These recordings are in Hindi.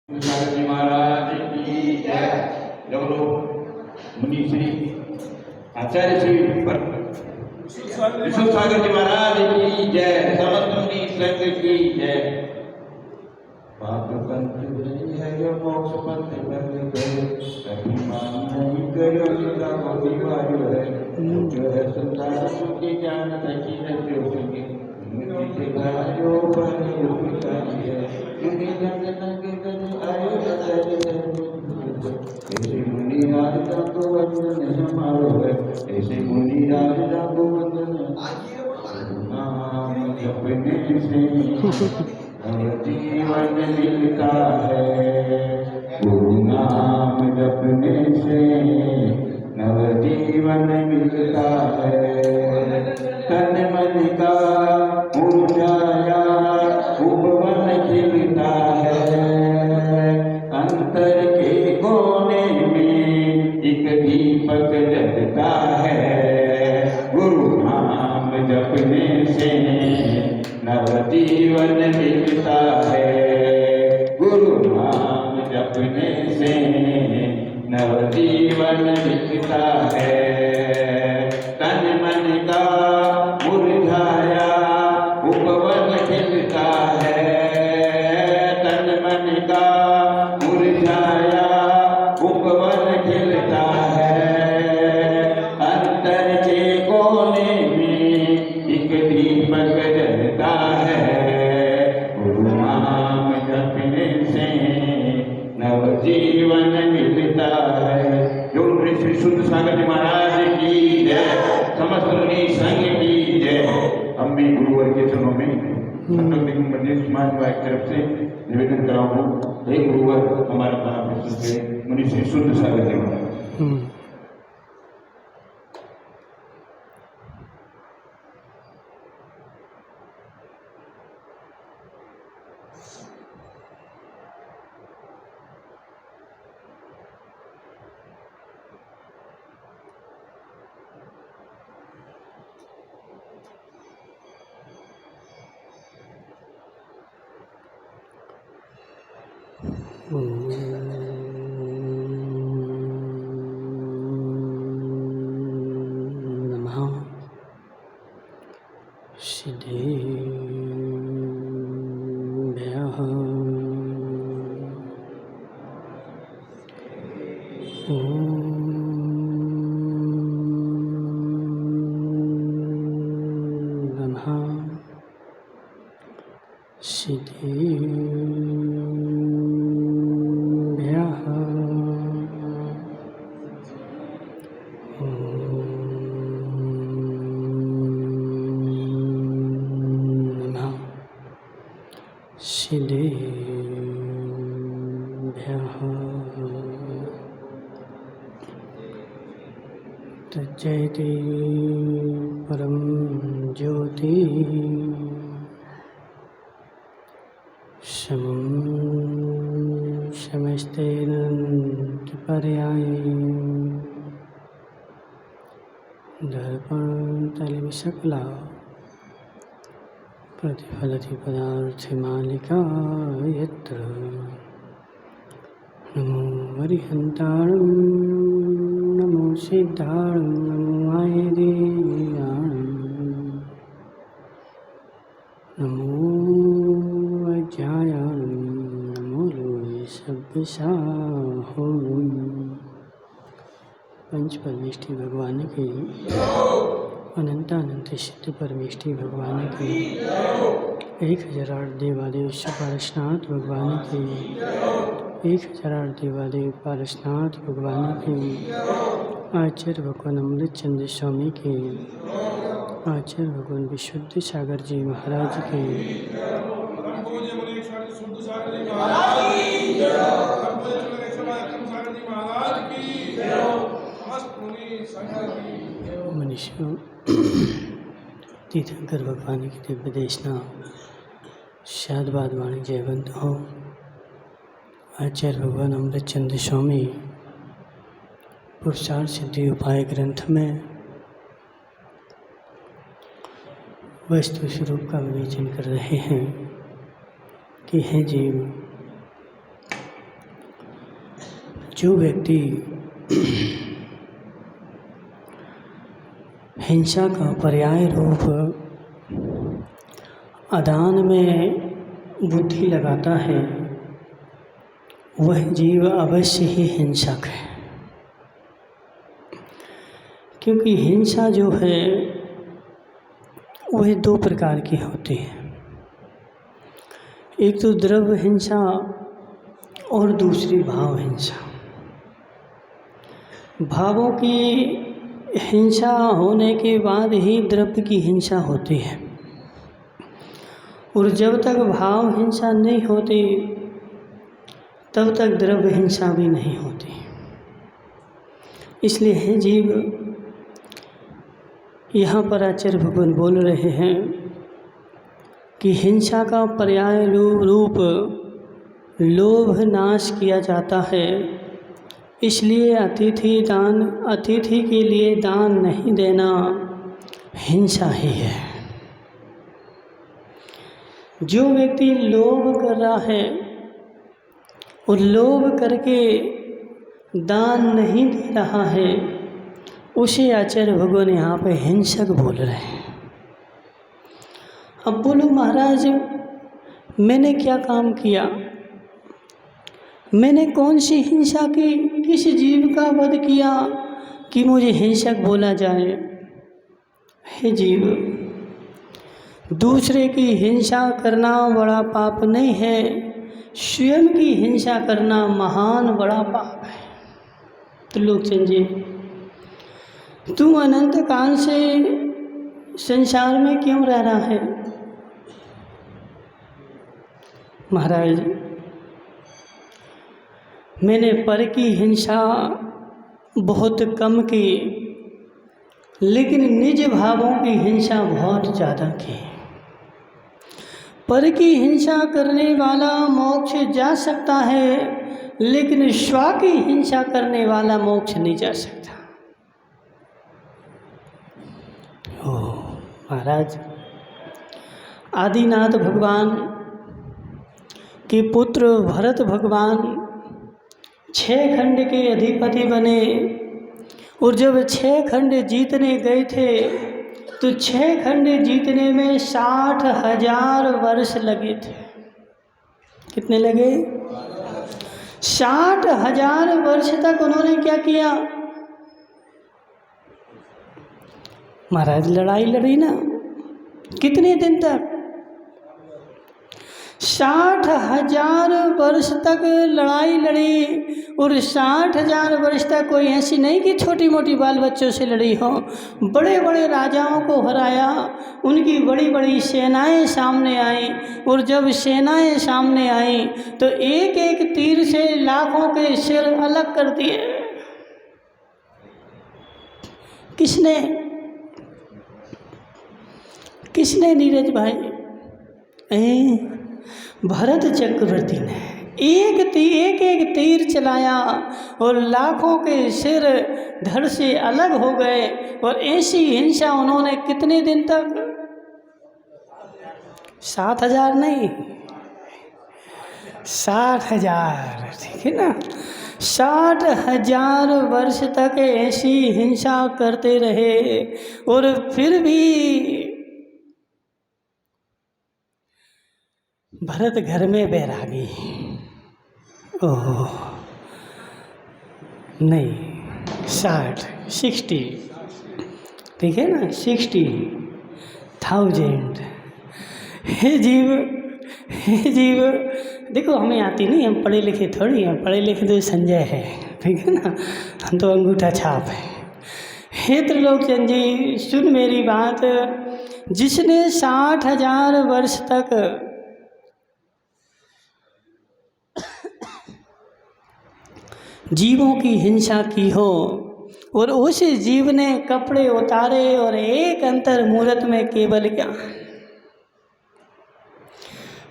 जी महाराज की जय। जब मुनि श्री आचार्य श्री विष्णु सागर जी महाराज की जय। समस्त मुनि संघ की जय। पाप पंथ है मोक्ष पंथ बन गए, अभिमान नहीं करो जिसका कोटि वायु है। जो है संसार सुखी ज्ञान नहीं है जो सुखी मुझे गायो पर उपकारी है। मुनि जन नंगे आयो ऐसे मुनि राजा को वंदन हमारो है। ऐसे मुनि राजा को वंदन नाम जपने से जीवन मिलता है। गुरु नाम जपने से नव जीवन मिलता है। तन मन का मुरझाया उपवन खिलता है। अंतर के कोने में एक दीपक जलता है। गुरु नाम जपने से नव जीवन मिलता है। गुरु नाम जपने से नव जीवन मिलता है। तन मन का मुरझाया उपवन खिलता है। तन मन का मुरझाया उपवन खिलता है। अंतर के कोने में एक दीपक जलता है। गुरु नाम जपने से नव जीवन मिलता है। जो श्री शुद्ध सागर जी महाराज की जय। समस्त मुनि संघ की जय। अब मैं गुरुवर के चरणों में समाज की तरफ से निवेदन कराऊंगा। हे गुरुवर हमारा नाम सुनते मुनि श्री शुद्ध सागर जी महाराज। नमः सिद्धेभ्यः। नमः सिद्धेभ्यः। सिद्धेभ्यः। तज्जयति परं ज्योति समं समस्तेन पर्याये दर्पण तलिम सकला प्रतिफलति पदार्थमालिका यत्र। नमो हरिहन्ताणं नमो सिद्धाणं नमो आयदेयाणं नमो अज्ञायाणं नमो लोये सब्बसाहों। पंच परमेष्टि भगवान की, अनंतानंत सिद्ध परमेष्टि भगवान की, 1008 देवादेव पारसनाथ भगवान की, 1008 देवादेव पारसनाथ भगवान की, आचार्य भगवान अमृतचंद्र स्वामी की, आचार्य भगवान विशुद्ध सागर जी महाराज की, मनुष्यों तीर्थंकर भगवान की दिव्य देशना शादबाद वाणी जयवंत हो। आचार्य भगवान अमृतचंद्र स्वामी पुरुषार्थ सिद्धि उपाय ग्रंथ में वस्तु स्वरूप का विवेचन कर रहे हैं कि हे जीव, जो व्यक्ति हिंसा का पर्याय रूप अदान में बुद्धि लगाता है, वह जीव अवश्य ही हिंसक है। क्योंकि हिंसा जो है वह दो प्रकार की होती है, एक तो द्रव्य हिंसा और दूसरी भाव हिंसा। भावों की हिंसा होने के बाद ही द्रव्य की हिंसा होती है, और जब तक भाव हिंसा नहीं होती तब तक द्रव्य हिंसा भी नहीं होती। इसलिए हे जीव, यहाँ पर आचार्य भगवान बोल रहे हैं कि हिंसा का पर्याय रूप लोभ नाश किया जाता है। इसलिए अतिथि के लिए दान नहीं देना हिंसा ही है। जो व्यक्ति लोभ कर रहा है और लोभ करके दान नहीं दे रहा है, उसे आचार्य भगवान यहाँ पे हिंसक बोल रहे हैं। अब बोलो महाराज, मैंने क्या काम किया? मैंने कौन सी हिंसा की, किस जीव का वध किया कि मुझे हिंसक बोला जाए? हे जीव, दूसरे की हिंसा करना बड़ा पाप नहीं है, स्वयं की हिंसा करना महान बड़ा पाप है। त्रिलोकचंद जी, तू अनंत काल से संसार में क्यों रह रहा है? महाराज, मैंने पर की हिंसा बहुत कम की, लेकिन निज भावों की हिंसा बहुत ज़्यादा की। पर की हिंसा करने वाला मोक्ष जा सकता है, लेकिन स्व की हिंसा करने वाला मोक्ष नहीं जा सकता। ओ महाराज, आदिनाथ भगवान के पुत्र भरत भगवान 6 खंड के अधिपति बने, और जब 6 खंड जीतने गए थे तो 6 खंड जीतने में 60,000 वर्ष लगे थे। कितने लगे? 60,000 वर्ष तक उन्होंने क्या किया? महाराज लड़ाई लड़ी ना। कितने दिन तक? 60,000 वर्ष तक लड़ाई लड़ी, और 60,000 वर्ष तक कोई ऐसी नहीं कि छोटी मोटी बाल बच्चों से लड़ी हो। बड़े बड़े राजाओं को हराया, उनकी बड़ी बड़ी सेनाएं सामने आई, और जब सेनाएं सामने आई तो एक एक तीर से लाखों के सिर अलग कर दिए। किसने? किसने नीरज भाई? भरत चक्रवर्ती ने एक एक तीर चलाया और लाखों के सिर धड़ से अलग हो गए। और ऐसी हिंसा उन्होंने कितने दिन तक? 7,000 नहीं, 60,000। ठीक है ना? 60,000 वर्ष तक ऐसी हिंसा करते रहे, और फिर भी भरत घर में बैरागी। ओह नहीं, 60 ठीक है ना? 60,000। हे जीव, हे जीव, देखो हमें आती नहीं, हम पढ़े लिखे थोड़ी हैं। पढ़े लिखे तो संजय है, ठीक है ना? हम तो अंगूठा छाप है। हे त्रिलोकचंद जी, सुन मेरी बात। जिसने 60,000 वर्ष तक जीवों की हिंसा की हो, और उस जीव ने कपड़े उतारे और एक अंतर मुहूर्त में केवल क्या?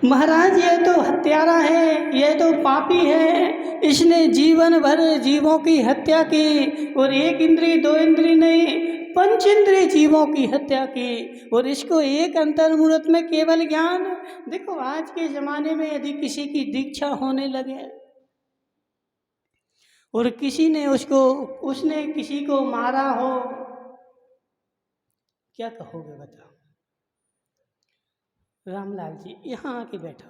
महाराज, यह तो हत्यारा है, यह तो पापी है। इसने जीवन भर जीवों की हत्या की, और 1 इंद्री 2 इंद्री नहीं, 5 इंद्री जीवों की हत्या की, और इसको एक अंतर मुहूर्त में केवल ज्ञान। देखो आज के ज़माने में यदि किसी की दीक्षा होने लगे और उसने किसी को मारा हो, क्या कहोगे बताओ? रामलाल जी यहाँ आके बैठो।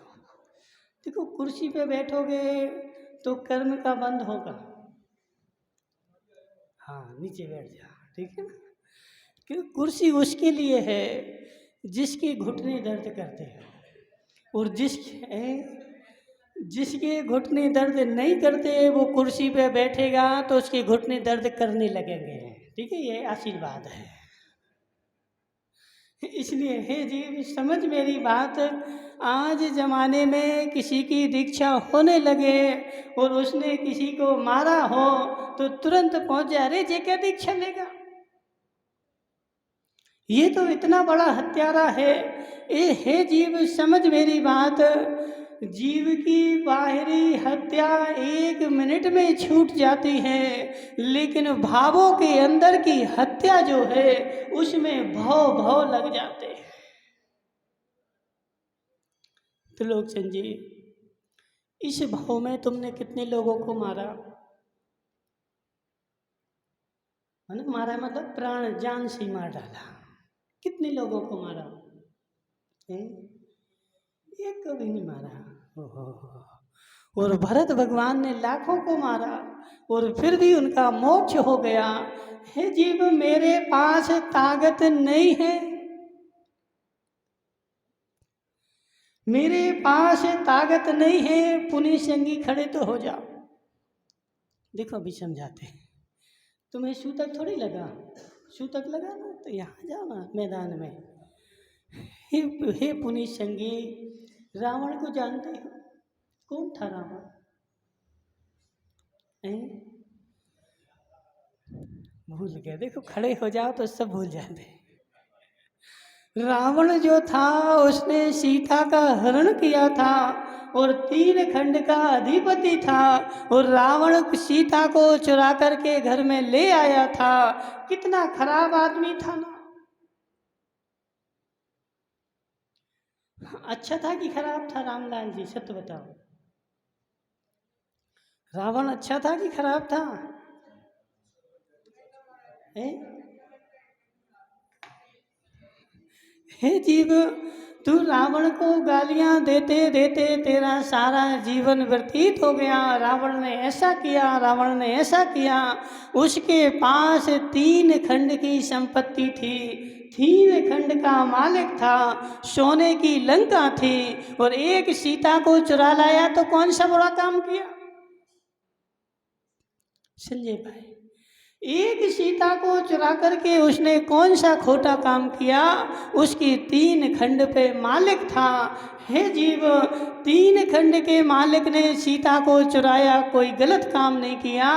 देखो कुर्सी पे बैठोगे तो कर्म का बंद होगा। हाँ नीचे बैठ जा, ठीक है ना? क्योंकि कुर्सी उसके लिए है जिसके घुटने दर्द करते हैं, और जिसके घुटने दर्द नहीं करते वो कुर्सी पे बैठेगा तो उसके घुटने दर्द करने लगेंगे। ठीक है, ये आशीर्वाद है। इसलिए हे जीव समझ मेरी बात, आज जमाने में किसी की दीक्षा होने लगे और उसने किसी को मारा हो तो तुरंत पहुंच जा, अरे जे क्या दीक्षा लेगा, ये तो इतना बड़ा हत्यारा है। हे जीव समझ मेरी बात, जीव की बाहरी हत्या 1 मिनट में छूट जाती है, लेकिन भावों के अंदर की हत्या जो है उसमें भव लग जाते हैं। त्रिलोचन जी, इस भाव में तुमने कितने लोगों को मारा? मारा मतलब प्राण जान से मार डाला। कितने लोगों को मारा? एक को भी नहीं मारा। ओहो। और भरत भगवान ने लाखों को मारा और फिर भी उनका मोक्ष हो गया। हे जीव मेरे पास ताकत नहीं है, मेरे पास ताकत नहीं है, पुण्य संगी खड़े तो हो जाओ। देखो अभी समझाते हैं। तुम्हें सूतक थोड़ी लगा, सूतक लगा ना तो यहाँ जाओ ना मैदान में। हे पुनीत संगी, रावण को जानते हो? कौन था रावण? भूल गए। देखो खड़े हो जाओ तो सब भूल जाते। रावण जो था उसने सीता का हरण किया था और 3 खंड का अधिपति था, और रावण सीता को चुरा करके घर में ले आया था। कितना खराब आदमी था ना। अच्छा था कि खराब था? रामलाल जी सत्य बताओ, रावण अच्छा था कि खराब था? हे जीव, तू रावण को गालियां देते देते तेरा सारा जीवन व्यतीत हो गया। रावण ने ऐसा किया, रावण ने ऐसा किया। उसके पास 3 खंड की संपत्ति थी, 3 खंड का मालिक था, सोने की लंका थी, और एक सीता को चुरा लाया तो कौन सा बुरा काम किया? संजय भाई, एक सीता को चुरा करके उसने कौन सा खोटा काम किया? उसकी 3 खंड पे मालिक था। हे जीव, 3 खंड के मालिक ने सीता को चुराया, कोई गलत काम नहीं किया।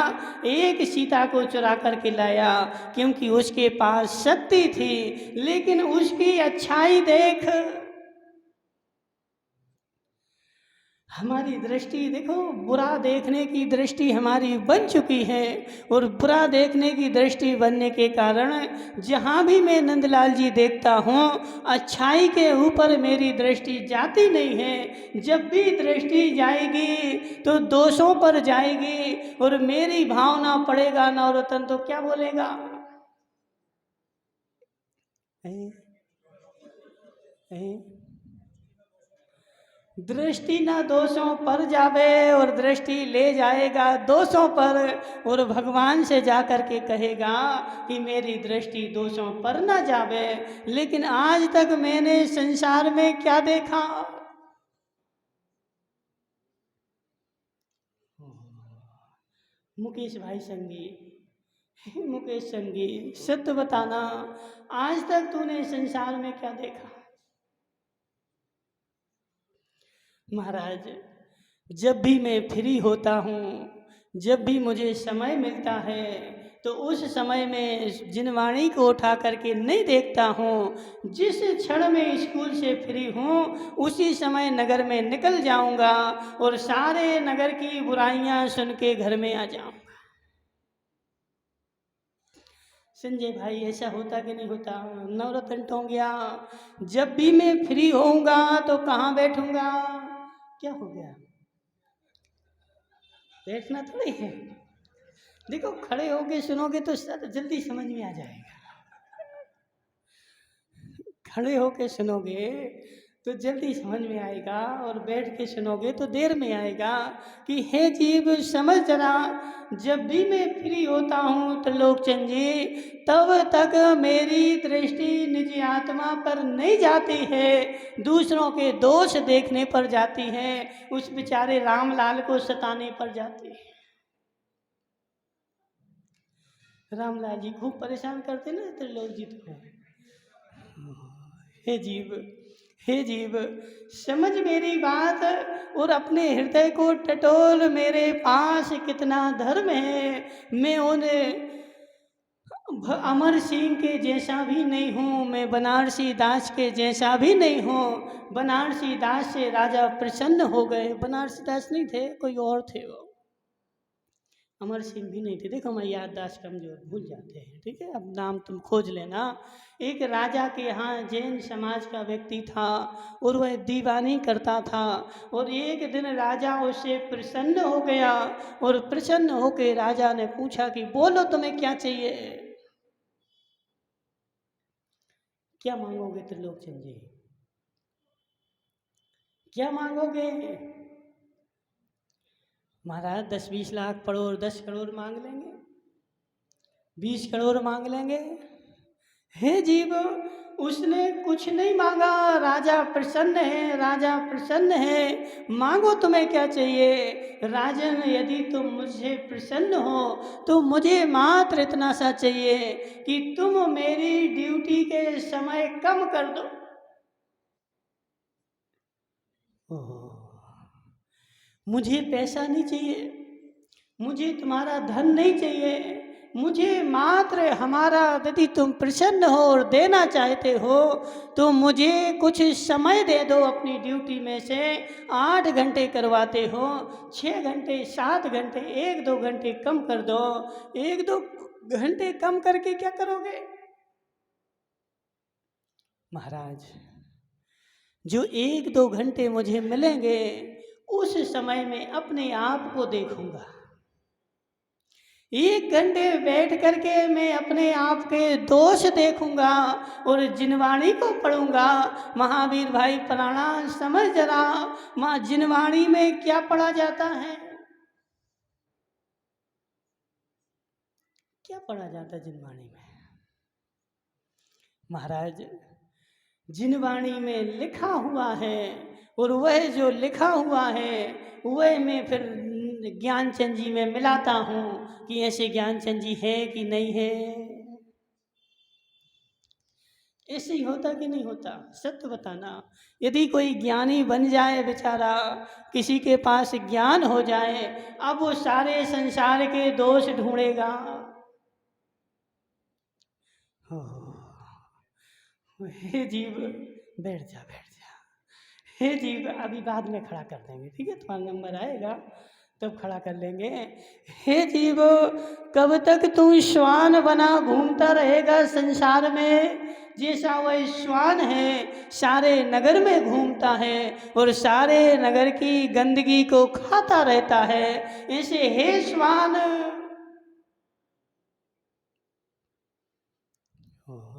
एक सीता को चुरा करके लाया क्योंकि उसके पास शक्ति थी, लेकिन उसकी अच्छाई देख। हमारी दृष्टि देखो, बुरा देखने की दृष्टि हमारी बन चुकी है, और बुरा देखने की दृष्टि बनने के कारण जहाँ भी मैं नंदलाल जी देखता हूँ, अच्छाई के ऊपर मेरी दृष्टि जाती नहीं है। जब भी दृष्टि जाएगी तो दोषों पर जाएगी, और मेरी भावना पड़ेगा नवरत्न तो क्या बोलेगा? दृष्टि ना दोषों पर जावे और दृष्टि ले जाएगा दोषों पर, और भगवान से जाकर के कहेगा कि मेरी दृष्टि दोषों पर ना जावे। लेकिन आज तक मैंने संसार में क्या देखा? मुकेश भाई संगी, मुकेश संगी सत्य बताना, आज तक तूने संसार में क्या देखा? महाराज, जब भी मैं फ्री होता हूँ, जब भी मुझे समय मिलता है, तो उस समय में जिनवाणी को उठा करके नहीं देखता हूँ। जिस क्षण में स्कूल से फ्री हूँ उसी समय नगर में निकल जाऊँगा और सारे नगर की बुराइयाँ सुन के घर में आ जाऊँगा। संजय भाई ऐसा होता कि नहीं होता? नवरत्न टोंगिया, जब भी मैं फ्री होऊंगा तो कहाँ बैठूंगा? क्या हो गया? बैठना थोड़ी है, देखो खड़े होके सुनोगे तो जल्दी समझ में आ जाएगा। खड़े होके सुनोगे तो जल्दी समझ में आएगा, और बैठ के सुनोगे तो देर में आएगा। कि हे जीव समझ जरा, जब भी मैं फ्री होता हूँ त्रिलोकचन जी, तब तक मेरी दृष्टि निज आत्मा पर नहीं जाती है, दूसरों के दोष देखने पर जाती है, उस बेचारे रामलाल को सताने पर जाती है। रामलाल जी खूब परेशान करते ना त्रिलोकजीत को। हे जीव, हे जीव समझ मेरी बात, और अपने हृदय को टटोल, मेरे पास कितना धर्म है। मैं उन्हें अमर सिंह के जैसा भी नहीं हूँ, मैं बनारसी दास के जैसा भी नहीं हूँ। बनारसी दास से राजा प्रसन्न हो गए। बनारसी दास नहीं थे, कोई और थे वो। अमर सिंह भी नहीं थे। देखो मैं याददाश्त कमजोर, भूल जाते हैं, ठीक है। अब नाम तुम खोज लेना। एक राजा के यहाँ जैन समाज का व्यक्ति था, और वह दीवानी करता था। और एक दिन राजा उससे प्रसन्न हो गया, और प्रसन्न होकर राजा ने पूछा कि बोलो तुम्हें क्या चाहिए, क्या मांगोगे त्रिलोकचन जी, क्या मांगोगे। महाराज 10-20 लाख करोड़, 10 करोड़ मांग लेंगे, 20 करोड़ मांग लेंगे। हे जीव, उसने कुछ नहीं मांगा। राजा प्रसन्न है, राजा प्रसन्न है, मांगो तुम्हें क्या चाहिए। राजन यदि तुम मुझसे प्रसन्न हो तो मुझे मात्र इतना सा चाहिए कि तुम मेरी ड्यूटी के समय कम कर दो। ओह, मुझे पैसा नहीं चाहिए, मुझे तुम्हारा धन नहीं चाहिए, मुझे मात्र हमारा, यदि तुम प्रसन्न हो और देना चाहते हो तो मुझे कुछ समय दे दो अपनी ड्यूटी में से। 8 घंटे करवाते हो, 6 घंटे, 7 घंटे, 1-2 घंटे कम कर दो। 1-2 घंटे कम करके क्या करोगे। महाराज जो 1-2 घंटे मुझे मिलेंगे, उस समय में अपने आप को देखूंगा। 1 घंटे बैठ करके मैं अपने आप के दोष देखूंगा और जिनवाणी को पढ़ूंगा। महावीर भाई पुराना समझ जरा, माँ जिनवाणी में क्या पढ़ा जाता है, क्या पढ़ा जाता है जिनवाणी में। महाराज जिनवाणी में लिखा हुआ है, और वह जो लिखा हुआ है वह मैं फिर ज्ञानचंद जी में मिलाता हूँ कि ऐसे ज्ञानचंद जी है कि नहीं है। ऐसे ही होता कि नहीं होता, सत्य बताना। यदि कोई ज्ञानी बन जाए बेचारा, किसी के पास ज्ञान हो जाए, अब वो सारे संसार के दोष ढूंढेगा। हे जीव बैठ जा, बैठ जा। हे जीव अभी बाद में खड़ा कर देंगे, ठीक है, तुम्हारा नंबर आएगा तब खड़ा कर लेंगे। हे जीव कब तक तू श्वान बना घूमता रहेगा संसार में। जैसा वह श्वान है सारे नगर में घूमता है और सारे नगर की गंदगी को खाता रहता है, ऐसे हे श्वान।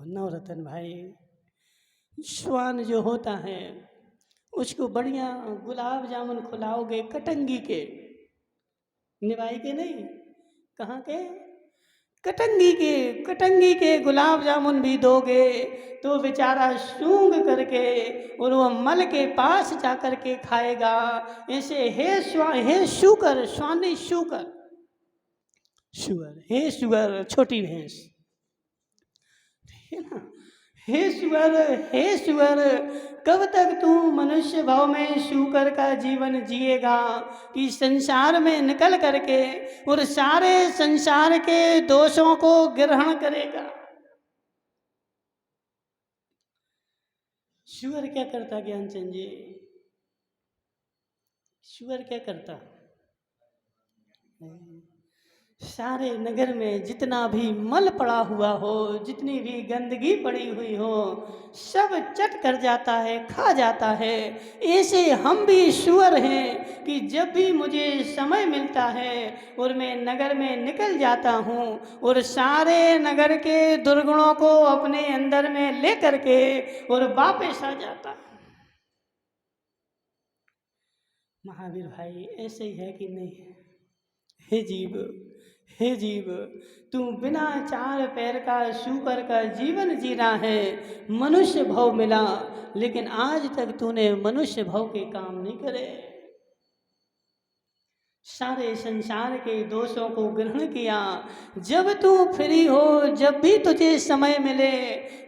नवरत्न भाई, श्वान जो होता है उसको बढ़िया गुलाब जामुन खिलाओगे, कटंगी के, निभाई के नहीं, कहाँ के, कटंगी के गुलाब जामुन भी दोगे तो बेचारा सूंघ करके और वो मल के पास जा कर के खाएगा। ऐसे हे शुकर, श्वान नहीं शुकर, शुगर, हे शुगर छोटी भैंस, है ना। हे सुअर कब तक तू मनुष्य भाव में शुकर का जीवन जिएगा कि संसार में निकल करके और सारे संसार के दोषों को ग्रहण करेगा। शुगर क्या करता ज्ञानचंद जी, शुगर क्या करता, सारे नगर में जितना भी मल पड़ा हुआ हो, जितनी भी गंदगी पड़ी हुई हो, सब चट कर जाता है, खा जाता है। ऐसे हम भी ईश्वर हैं कि जब भी मुझे समय मिलता है और मैं नगर में निकल जाता हूँ और सारे नगर के दुर्गुणों को अपने अंदर में ले करके और वापस आ जाता है। महावीर भाई ऐसे ही है कि नहीं? हे जीव, हे जीव, तू बिना चार पैर का शूकर का जीवन जीना है, मनुष्य भव मिला, लेकिन आज तक तूने मनुष्य भव के काम नहीं करे। सारे संसार के दोषों को ग्रहण किया। जब तू फ्री हो, जब भी तुझे समय मिले,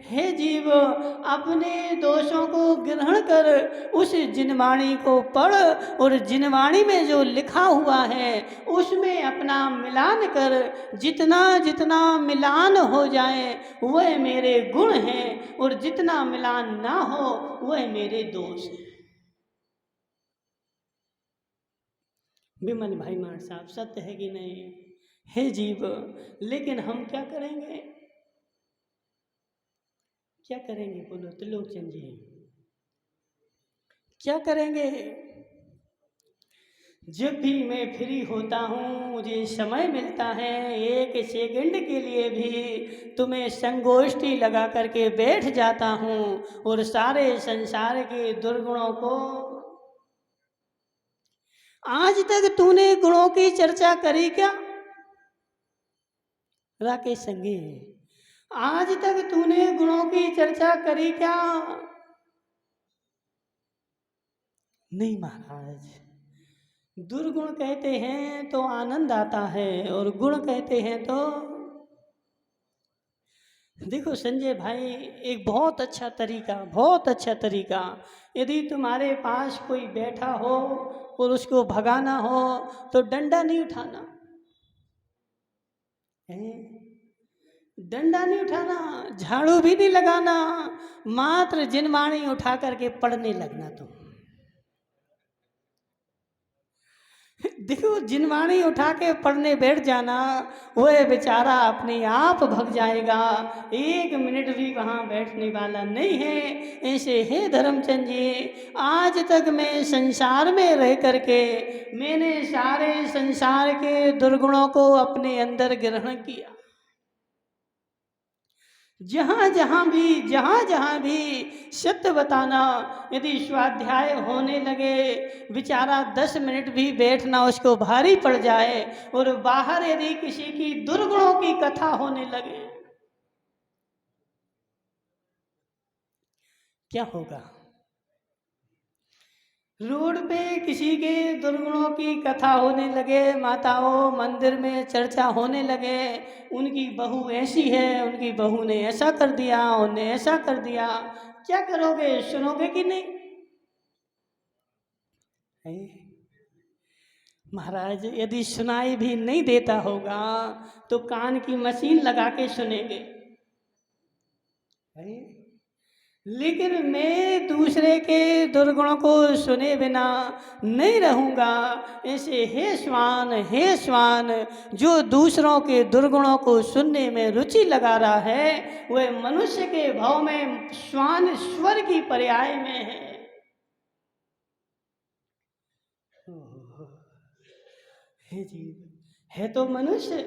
हे जीव, अपने दोषों को ग्रहण कर उस जिनवाणी को पढ़ और जिनवाणी में जो लिखा हुआ है उसमें अपना मिलान कर। जितना जितना मिलान हो जाए वह मेरे गुण हैं और जितना मिलान ना हो वह मेरे दोष हैं। विमल भाई मार साहब, सत्य है कि नहीं? हे जीव, लेकिन हम क्या करेंगे? क्या करेंगे बोलो त्रिलोचन जी, क्या करेंगे? जब भी मैं फ्री होता हूँ, मुझे समय मिलता है, एक सेकंड के लिए भी तुम्हें संगोष्ठी लगा करके बैठ जाता हूँ और सारे संसार के दुर्गुणों को। आज तक तूने गुणों की चर्चा करी क्या राकेश संगी? आज तक तूने गुणों की चर्चा करी क्या? नहीं महाराज, दुर्गुण कहते हैं तो आनंद आता है और गुण कहते हैं तो। देखो संजय भाई, एक बहुत अच्छा तरीका, यदि तुम्हारे पास कोई बैठा हो और उसको भगाना हो तो डंडा नहीं उठाना है, डंडा नहीं उठाना, झाड़ू भी नहीं लगाना, मात्र जिनवाणी उठा करके पढ़ने लगना। तुम देखो, जिनवाणी उठा के पढ़ने बैठ जाना, वह बेचारा अपने आप भग जाएगा, एक मिनट भी वहाँ बैठने वाला नहीं है। ऐसे हे धर्मचंद जी, आज तक मैं संसार में रह करके मैंने सारे संसार के दुर्गुणों को अपने अंदर ग्रहण किया। जहाँ जहाँ भी सत्य बताना, यदि स्वाध्याय होने लगे, बेचारा 10 मिनट भी बैठना उसको भारी पड़ जाए, और बाहर यदि किसी की दुर्गुणों की कथा होने लगे, क्या होगा? रोड पे किसी के दुर्गुणों की कथा होने लगे, माताओं मंदिर में चर्चा होने लगे, उनकी बहू ऐसी है, उनकी बहू ने ऐसा कर दिया, उन्हें ऐसा कर दिया, क्या करोगे? सुनोगे कि नहीं? है? महाराज, यदि सुनाई भी नहीं देता होगा तो कान की मशीन लगा के सुनेंगे, है? लेकिन मैं दूसरे के दुर्गुणों को सुने बिना नहीं रहूँगा। ऐसे हे श्वान, जो दूसरों के दुर्गुणों को सुनने में रुचि लगा रहा है, वह मनुष्य के भाव में श्वान स्वर की पर्याय में है। हे जीव, है तो मनुष्य,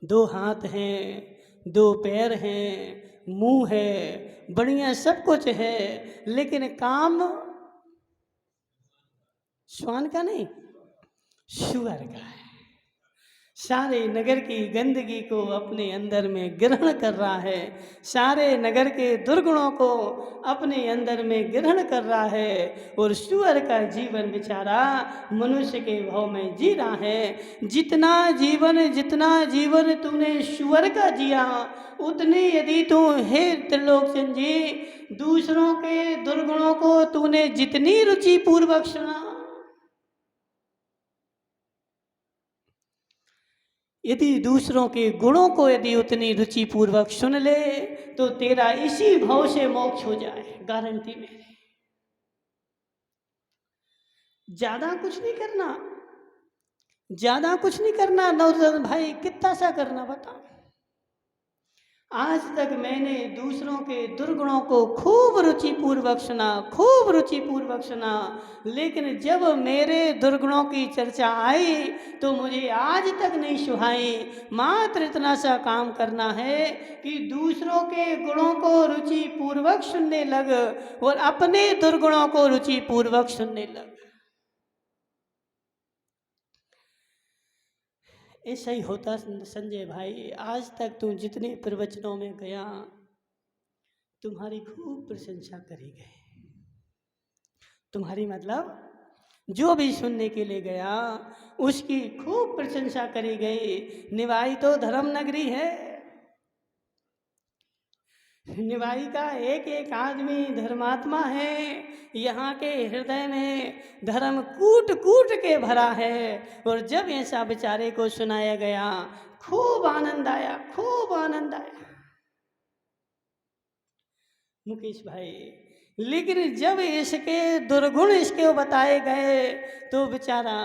2 हाथ हैं, 2 पैर हैं, मुंह है, बढ़िया सब कुछ है, लेकिन काम श्वान का नहीं, सुअर का है। सारे नगर की गंदगी को अपने अंदर में ग्रहण कर रहा है, सारे नगर के दुर्गुणों को अपने अंदर में ग्रहण कर रहा है, और सुअर का जीवन बेचारा मनुष्य के भाव में जी रहा है। जितना जीवन तूने सुअर का जिया, उतनी यदि तू, हे त्रिलोचन जी, दूसरों के दुर्गुणों को तूने जितनी रुचि पूर्वक सुना, यदि दूसरों के गुणों को यदि उतनी रुचि पूर्वक सुन ले, तो तेरा इसी भाव से मोक्ष हो जाए, गारंटी मेरी। ज्यादा कुछ नहीं करना, ज्यादा कुछ नहीं करना नौजवान भाई, कितना सा करना बता। आज तक मैंने दूसरों के दुर्गुणों को खूब रुचिपूर्वक सुना, खूब रुचिपूर्वक सुना, लेकिन जब मेरे दुर्गुणों की चर्चा आई तो मुझे आज तक नहीं सुहाई। मात्र इतना सा काम करना है कि दूसरों के गुणों को रुचिपूर्वक सुनने लग और अपने दुर्गुणों को रुचिपूर्वक सुनने लग। ऐसा ही होता संजय भाई। आज तक तू जितने प्रवचनों में गया तुम्हारी खूब प्रशंसा करी गई। तुम्हारी मतलब जो भी सुनने के लिए गया उसकी खूब प्रशंसा करी गई। निवाई तो धर्म नगरी है। निवाई का एक एक आदमी धर्मात्मा है। यहाँ के हृदय में धर्म कूट कूट के भरा है। और जब ऐसा बेचारे को सुनाया गया खूब आनंद आया, खूब आनंद आया मुकेश भाई। लेकिन जब इसके दुर्गुण इसके बताए गए तो बेचारा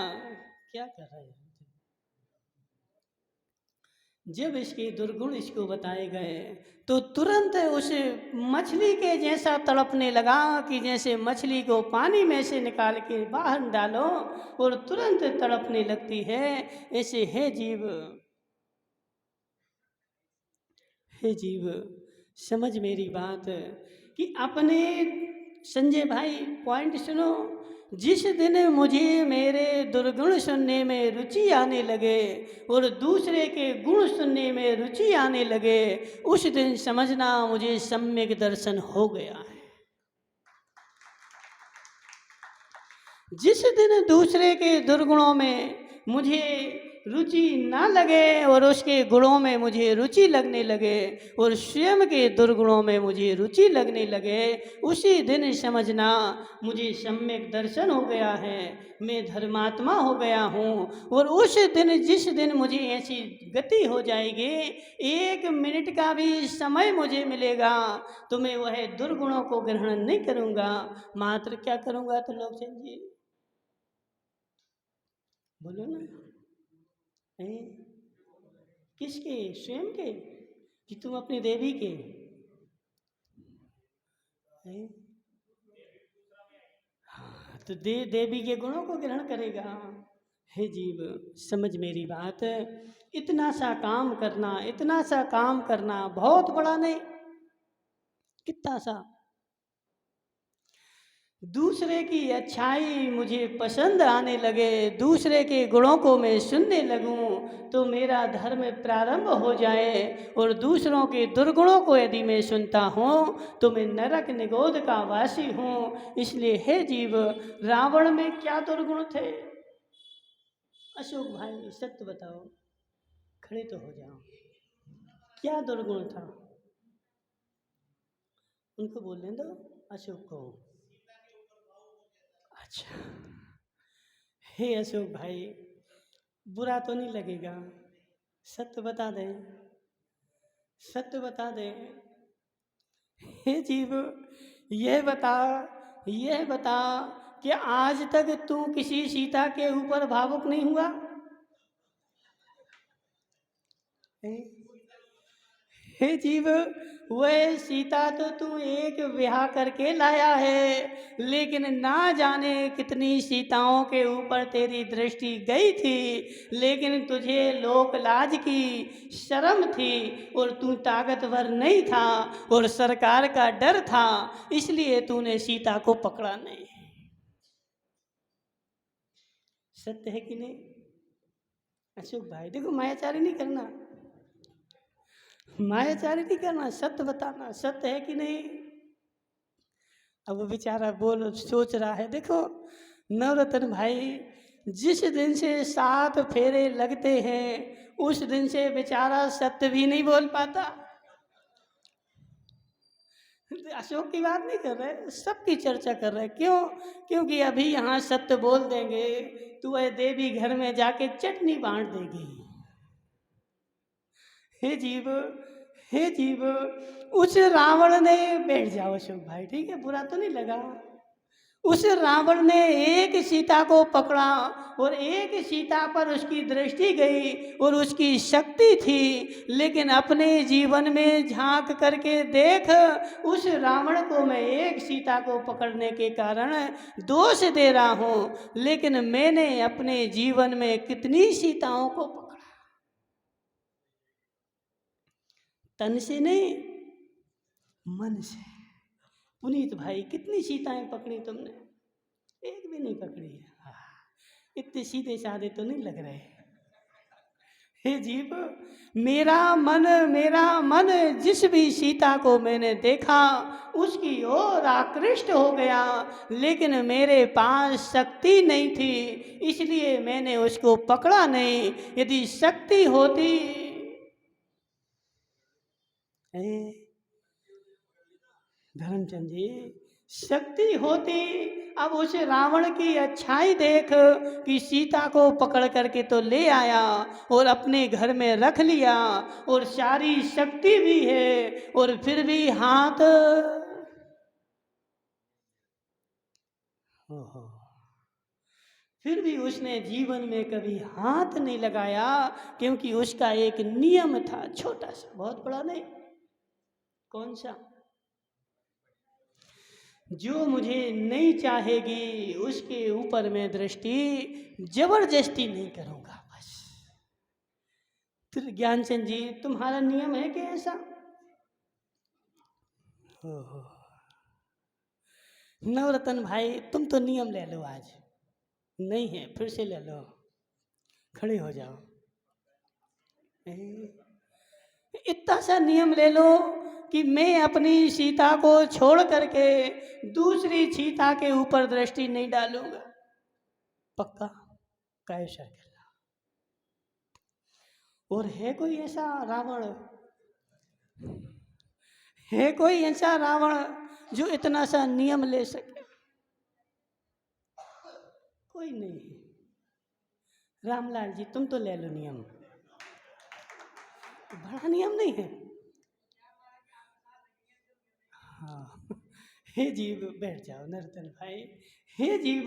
क्या कर रहा है। जब इसके दुर्गुण इसको बताए गए तो तुरंत उस मछली के जैसा तड़पने लगा कि जैसे मछली को पानी में से निकाल के बाहर डालो और तुरंत तड़पने लगती है। ऐसे हे जीव समझ मेरी बात कि अपने संजय भाई पॉइंट सुनो। जिस दिन मुझे मेरे दुर्गुण सुनने में रुचि आने लगे और दूसरे के गुण सुनने में रुचि आने लगे उस दिन समझना मुझे सम्यक दर्शन हो गया है। जिस दिन दूसरे के दुर्गुणों में मुझे रुचि ना लगे और उसके गुणों में मुझे रुचि लगने लगे और स्वयं के दुर्गुणों में मुझे रुचि लगने लगे उसी दिन समझना मुझे सम्यक दर्शन हो गया है। मैं धर्मात्मा हो गया हूँ। और उस दिन जिस दिन मुझे ऐसी गति हो जाएगी, 1 मिनट का भी समय मुझे मिलेगा तो मैं वह दुर्गुणों को ग्रहण नहीं करूँगा। मात्र क्या करूँगा तो लोग समझिए, बोलो ना। हैं? किसके? स्वयं के कि तुम अपनी देवी के? हैं? हाँ, तो देवी के गुणों को ग्रहण करेगा। हे जीव समझ मेरी बात। इतना सा काम करना, इतना सा काम करना बहुत बड़ा नहीं, कितना सा दूसरे की अच्छाई मुझे पसंद आने लगे, दूसरे के गुणों को मैं सुनने लगूं तो मेरा धर्म प्रारंभ हो जाए। और दूसरों के दुर्गुणों को यदि मैं सुनता हूँ तो मैं नरक निगोद का वासी हूँ। इसलिए हे जीव, रावण में क्या दुर्गुण थे? अशोक भाई सत्य बताओ, खड़े तो हो जाओ, क्या दुर्गुण था? उनको बोलने दो, अशोक को। अच्छा, हे अशोक भाई बुरा तो नहीं लगेगा, सत्य बता दे, सत्य बता दे। हे जीव यह बता कि आज तक तू किसी सीता के ऊपर भावुक नहीं हुआ? हे जीव वह सीता तो तू एक विवाह करके लाया है, लेकिन ना जाने कितनी सीताओं के ऊपर तेरी दृष्टि गई थी, लेकिन तुझे लोक लाज की शर्म थी और तू ताकतवर नहीं था और सरकार का डर था, इसलिए तूने सीता को पकड़ा नहीं। सत्य है कि नहीं अशोक भाई? देखो मायाचारी नहीं करना, मायाचारी नहीं करना, सत्य बताना। सत्य है कि नहीं? अब वो बेचारा बोल सोच रहा है। देखो नवरत्न भाई, जिस दिन से 7 फेरे लगते हैं उस दिन से बेचारा सत्य भी नहीं बोल पाता। अशोक की बात नहीं कर रहे, सबकी चर्चा कर रहे। क्यों? क्योंकि अभी यहाँ सत्य बोल देंगे तो वह देवी घर में जाके चटनी बांट देगी। हे जीव, हे जीव, उस रावण ने, बैठ जाओ अशोक भाई, ठीक है, बुरा तो नहीं लगा। उस रावण ने एक सीता को पकड़ा और एक सीता पर उसकी दृष्टि गई और उसकी शक्ति थी, लेकिन अपने जीवन में झांक करके देख, उस रावण को मैं एक सीता को पकड़ने के कारण दोष दे रहा हूँ, लेकिन मैंने अपने जीवन में कितनी सीताओं को पकड़ा। तन से नहीं, मन से। पुनीत भाई, कितनी सीताएं पकड़ी तुमने? एक भी नहीं पकड़ी है। इतने सीधे साधे तो नहीं लग रहे। हे जीव, मेरा मन जिस भी सीता को मैंने देखा उसकी ओर आकृष्ट हो गया, लेकिन मेरे पास शक्ति नहीं थी, इसलिए मैंने उसको पकड़ा नहीं। यदि शक्ति होती, धर्मचंद जी, शक्ति होती, अब उस रावण की अच्छाई देख कि सीता को पकड़ करके तो ले आया और अपने घर में रख लिया, और सारी शक्ति भी है, और फिर भी हाथ, फिर भी उसने जीवन में कभी हाथ नहीं लगाया, क्योंकि उसका एक नियम था, छोटा सा, बहुत बड़ा नहीं। कौन सा? जो मुझे नहीं चाहेगी उसके ऊपर मैं दृष्टि जबरदस्ती नहीं करूंगा, बस। फिर ज्ञानचंद जी, तुम्हारा नियम है कि ऐसा? नवरत्न भाई, तुम तो नियम ले लो आज। नहीं है, फिर से ले लो, खड़े हो जाओ। इतना सा नियम ले लो कि मैं अपनी सीता को छोड़ करके दूसरी सीता के ऊपर दृष्टि नहीं डालूंगा। पक्का? कैसा करना? और है कोई ऐसा रावण, है कोई ऐसा रावण जो इतना सा नियम ले सके? कोई नहीं है। रामलाल जी, तुम तो ले लो नियम, बड़ा नियम नहीं है। हाँ, हे जीव, बैठ जाओ नर्तन भाई। हे जीव,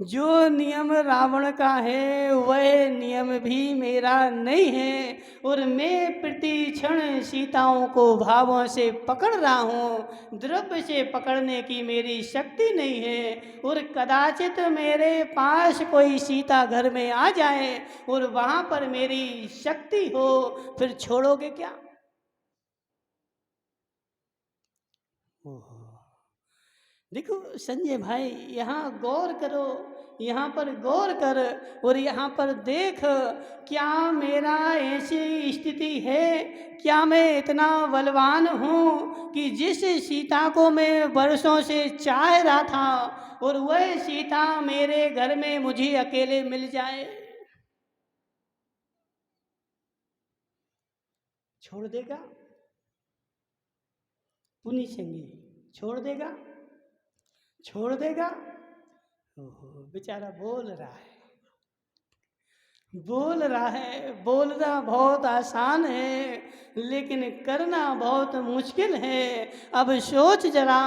जो नियम रावण का है वह नियम भी मेरा नहीं है, और मैं प्रति क्षण सीताओं को भावों से पकड़ रहा हूँ। द्रव्य से पकड़ने की मेरी शक्ति नहीं है, और कदाचित मेरे पास कोई सीता घर में आ जाए और वहाँ पर मेरी शक्ति हो, फिर छोड़ोगे क्या? देखो संजय भाई, यहाँ गौर करो, यहाँ पर गौर कर, और यहाँ पर देख, क्या मेरा ऐसी स्थिति है, क्या मैं इतना बलवान हूँ कि जिस सीता को मैं वर्षों से चाह रहा था और वह सीता मेरे घर में मुझे अकेले मिल जाए? छोड़ देगा? पुनी सिंह छोड़ देगा? छोड़ देगा? ओहो, बेचारा बोल रहा है, बोल रहा है। बोलना बहुत आसान है, लेकिन करना बहुत मुश्किल है। अब सोच जरा,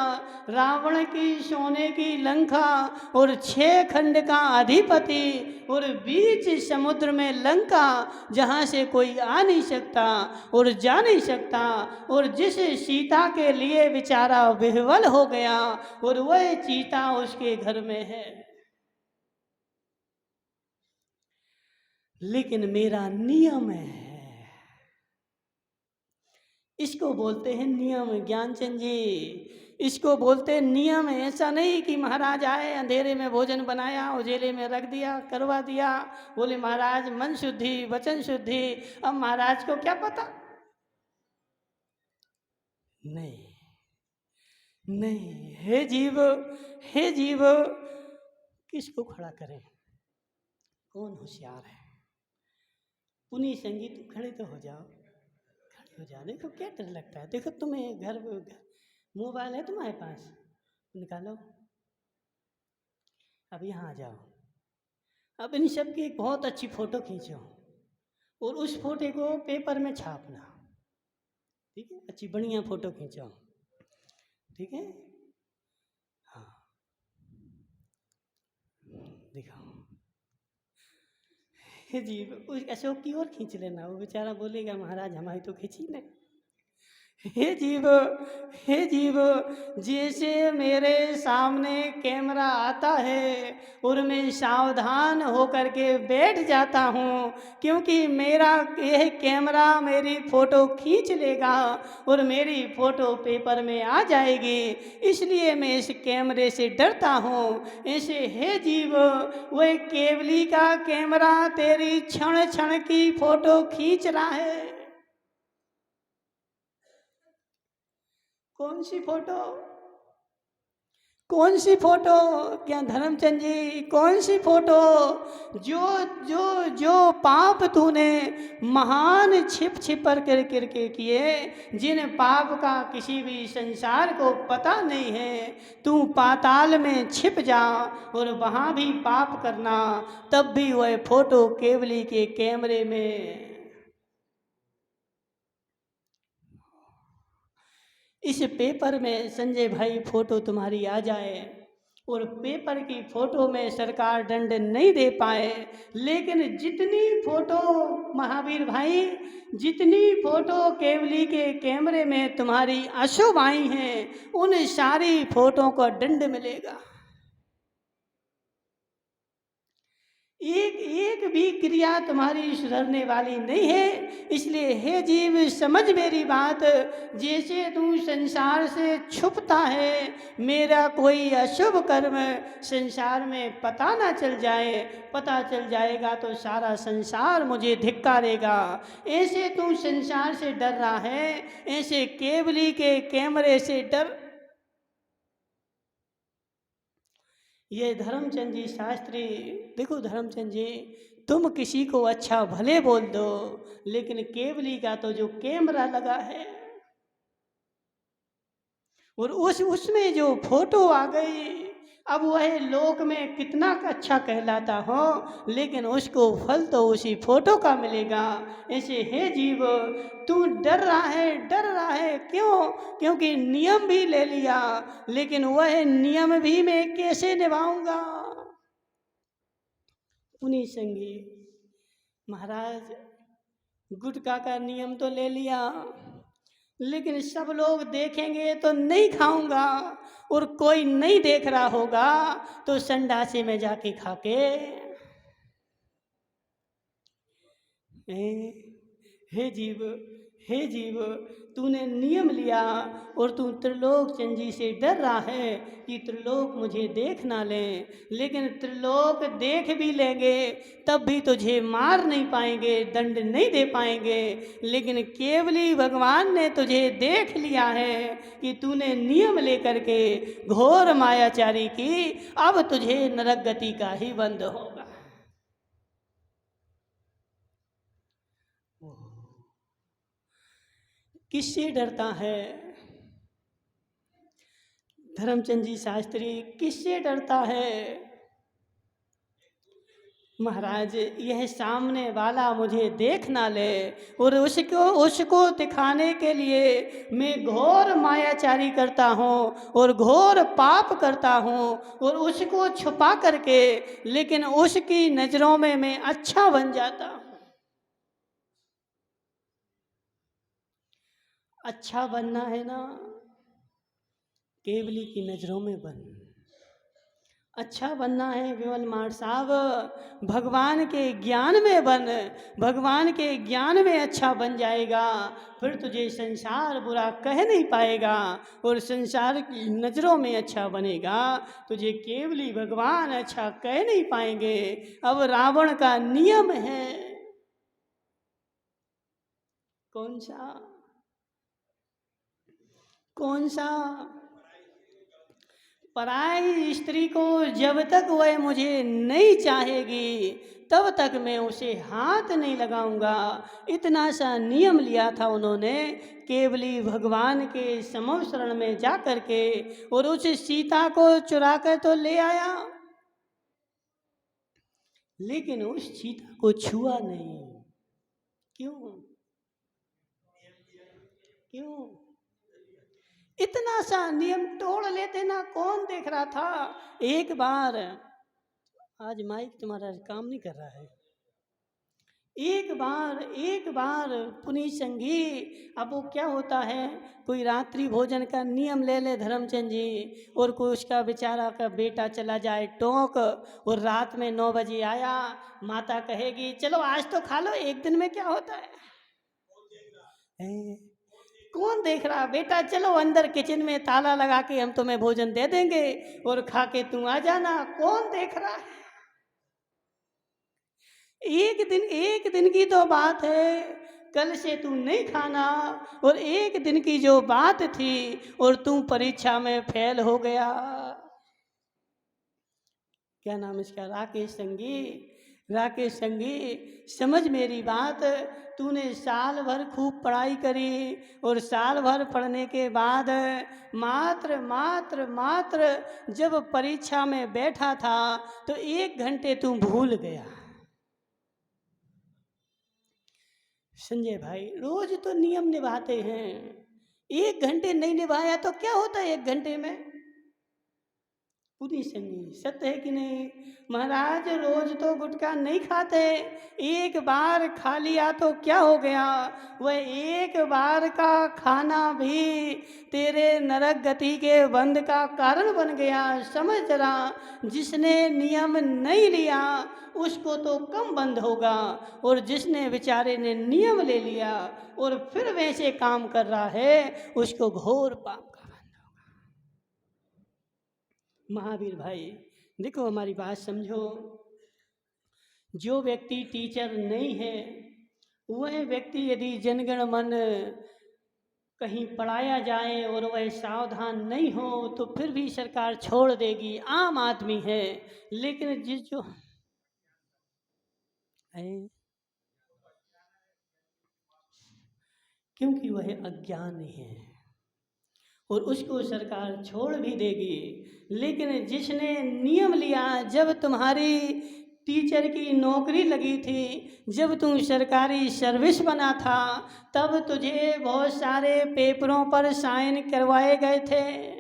रावण की सोने की लंका और 6 खंड का अधिपति, और बीच समुद्र में लंका, जहाँ से कोई आ नहीं सकता और जा नहीं सकता, और जिस सीता के लिए बेचारा विह्वल हो गया, और वह सीता उसके घर में है। लेकिन मेरा नियम है, इसको बोलते हैं नियम। ज्ञानचंद जी, इसको बोलते हैं नियम। ऐसा नहीं कि महाराज आए, अंधेरे में भोजन बनाया, उजेले में रख दिया, करवा दिया, बोले महाराज मन शुद्धि वचन शुद्धि। अब महाराज को क्या पता? नहीं नहीं। हे जीव, हे जीव, किसको खड़ा करें? कौन होशियार है? पुनी संगीत, खड़े तो हो जाओ, खड़े हो जाओ। देखो क्या डर लगता है? देखो तुम्हें घर मोबाइल है तुम्हारे पास, निकालो। अब यहाँ आ जाओ। अब इन सब की एक बहुत अच्छी फ़ोटो खींचो और उस फोटो को पेपर में छापना, ठीक है? अच्छी बढ़िया फ़ोटो खींचो, ठीक है? हाँ, दिखाओ। हे जी, उस अशोक की ओर खींच लेना, वो बेचारा बोलेगा महाराज हमारी तो खींची नहीं। हे जीव, हे जीव, जैसे मेरे सामने कैमरा आता है और मैं सावधान होकर के बैठ जाता हूँ, क्योंकि मेरा यह कैमरा मेरी फ़ोटो खींच लेगा और मेरी फ़ोटो पेपर में आ जाएगी, इसलिए मैं इस कैमरे से डरता हूँ। ऐसे हे जीव, वह केवली का कैमरा तेरी क्षण क्षण की फ़ोटो खींच रहा है। कौन सी फोटो? कौन सी फोटो? क्या धर्मचंद जी, कौन सी फोटो? जो जो जो पाप तूने महान छिप छिप कर करके किए, जिन पाप का किसी भी संसार को पता नहीं है, तू पाताल में छिप जा और वहाँ भी पाप करना, तब भी वह फोटो केवली के कैमरे में। इस पेपर में संजय भाई फोटो तुम्हारी आ जाए, और पेपर की फोटो में सरकार दंड नहीं दे पाए, लेकिन जितनी फोटो महावीर भाई, जितनी फोटो केवली के कैमरे में तुम्हारी अशुभ आई हैं, उन सारी फोटो को दंड मिलेगा। एक एक भी क्रिया तुम्हारी सुधरने वाली नहीं है। इसलिए हे जीव, समझ मेरी बात, जैसे तू संसार से छुपता है, मेरा कोई अशुभ कर्म संसार में पता ना चल जाए, पता चल जाएगा तो सारा संसार मुझे धिक्कारेगा। ऐसे तू संसार से डर रहा है, ऐसे केवली के कैमरे से डर। ये धर्मचंद जी शास्त्री, देखो धर्मचंद जी, तुम किसी को अच्छा भले बोल दो, लेकिन केवली का तो जो कैमरा लगा है और उसमें जो फोटो आ गई, अब वह लोक में कितना अच्छा कहलाता हो, लेकिन उसको फल तो उसी फोटो का मिलेगा। ऐसे हे जीव, तू डर रहा है, डर रहा है क्यों? क्योंकि नियम भी ले लिया, लेकिन वह नियम भी मैं कैसे निभाऊंगा? पुनीत संगी महाराज, गुटखा का नियम तो ले लिया, लेकिन सब लोग देखेंगे तो नहीं खाऊंगा, और कोई नहीं देख रहा होगा तो संडासे में जाके खाके। हे जीव, हे जीव, तूने नियम लिया और तू त्रिलोक चंजी से डर रहा है कि त्रिलोक मुझे देख ना ले, लेकिन त्रिलोक देख भी लेंगे तब भी तुझे मार नहीं पाएंगे, दंड नहीं दे पाएंगे। लेकिन केवली भगवान ने तुझे देख लिया है कि तूने नियम लेकर के घोर मायाचारी की, अब तुझे नरक गति का ही बंद होगा। किससे डरता है धर्मचंद जी शास्त्री, किससे डरता है? महाराज, यह सामने वाला मुझे देख ना ले, और उसको दिखाने के लिए मैं घोर मायाचारी करता हूँ और घोर पाप करता हूँ, और उसको छुपा करके, लेकिन उसकी नज़रों में मैं अच्छा बन जाता हूँ। अच्छा बनना है ना, केवली की नज़रों में बन। अच्छा बनना है विमल मार साहब, भगवान के ज्ञान में बन, भगवान के ज्ञान में अच्छा बन जाएगा, फिर तुझे संसार बुरा कह नहीं पाएगा, और संसार की नज़रों में अच्छा बनेगा, तुझे केवली भगवान अच्छा कह नहीं पाएंगे। अब रावण का नियम है, कौन सा? कौन सा? पराई स्त्री को जब तक वह मुझे नहीं चाहेगी तब तक मैं उसे हाथ नहीं लगाऊंगा। इतना सा नियम लिया था उन्होंने, केवली भगवान के समो शरण में जा कर के, और उस सीता को चुरा कर तो ले आया, लेकिन उस सीता को छुआ नहीं। क्यों? क्यों? इतना सा नियम तोड़ लेते ना, कौन देख रहा था? एक बार आज माइक तुम्हारा काम नहीं कर रहा है। एक बार पुनीत संगी। अब वो क्या होता है, कोई रात्रि भोजन का नियम ले ले धर्मचंद जी, और कोई उसका बेचारा का बेटा चला जाए टोंक, और रात में 9 बजे आया, माता कहेगी चलो आज तो खा लो, एक दिन में क्या होता है। कौन देख रहा बेटा, चलो अंदर किचन में ताला लगा के हम तुम्हें भोजन दे देंगे और खा के तुम आ जाना, कौन देख रहा है। एक दिन की तो बात है, कल से तू नहीं खाना, और एक दिन की जो बात थी और तू परीक्षा में फेल हो गया। क्या नाम इसका, राकेश संगी। राकेश संगी समझ मेरी बात, तूने साल भर खूब पढ़ाई करी, और साल भर पढ़ने के बाद मात्र जब परीक्षा में बैठा था तो 1 घंटे तू भूल गया। संजय भाई रोज तो नियम निभाते हैं, 1 घंटे नहीं निभाया तो क्या होता है 1 घंटे में। पुनीत संगी सत्य है कि नहीं। महाराज रोज तो गुटखा नहीं खाते, एक बार खा लिया तो क्या हो गया, वह एक बार का खाना भी तेरे नरक गति के बंद का कारण बन गया। समझ जरा, जिसने नियम नहीं लिया उसको तो कम बंद होगा, और जिसने बेचारे ने नियम ले लिया और फिर वैसे काम कर रहा है उसको घोर पाप का बंद होगा। महावीर भाई देखो हमारी बात समझो, जो व्यक्ति टीचर नहीं है वह व्यक्ति यदि जनगण मन कहीं पढ़ाया जाए और वह सावधान नहीं हो तो फिर भी सरकार छोड़ देगी, आम आदमी है। लेकिन जिस जो है, क्योंकि वह अज्ञान है और उसको सरकार छोड़ भी देगी। लेकिन जिसने नियम लिया, जब तुम्हारी टीचर की नौकरी लगी थी, जब तुम सरकारी सर्विस बना था, तब तुझे बहुत सारे पेपरों पर साइन करवाए गए थे।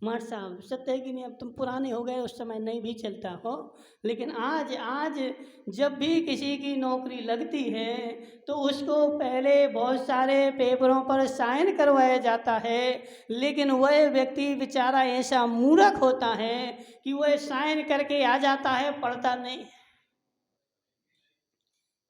मार साहब सत्य है कि नहीं, अब तुम पुराने हो गए, उस समय नहीं भी चलता हो, लेकिन आज जब भी किसी की नौकरी लगती है तो उसको पहले बहुत सारे पेपरों पर साइन करवाया जाता है। लेकिन वह व्यक्ति बेचारा ऐसा मूर्ख होता है कि वह साइन करके आ जाता है, पढ़ता नहीं।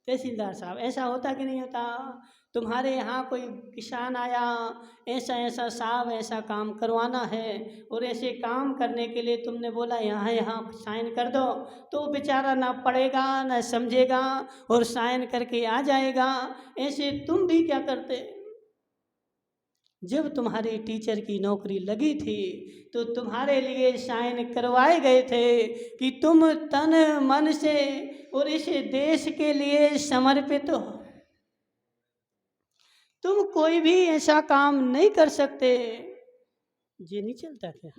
तहसीलदार साहब ऐसा होता कि नहीं होता, तुम्हारे यहाँ कोई किसान आया, ऐसा साहब ऐसा काम करवाना है, और ऐसे काम करने के लिए तुमने बोला यहाँ साइन कर दो, तो बेचारा ना पढ़ेगा ना समझेगा और साइन करके आ जाएगा। ऐसे तुम भी क्या करते, जब तुम्हारी टीचर की नौकरी लगी थी तो तुम्हारे लिए साइन करवाए गए थे कि तुम तन मन से और इस देश के लिए समर्पित हो, तुम कोई भी ऐसा काम नहीं कर सकते। जी नहीं चलता क्या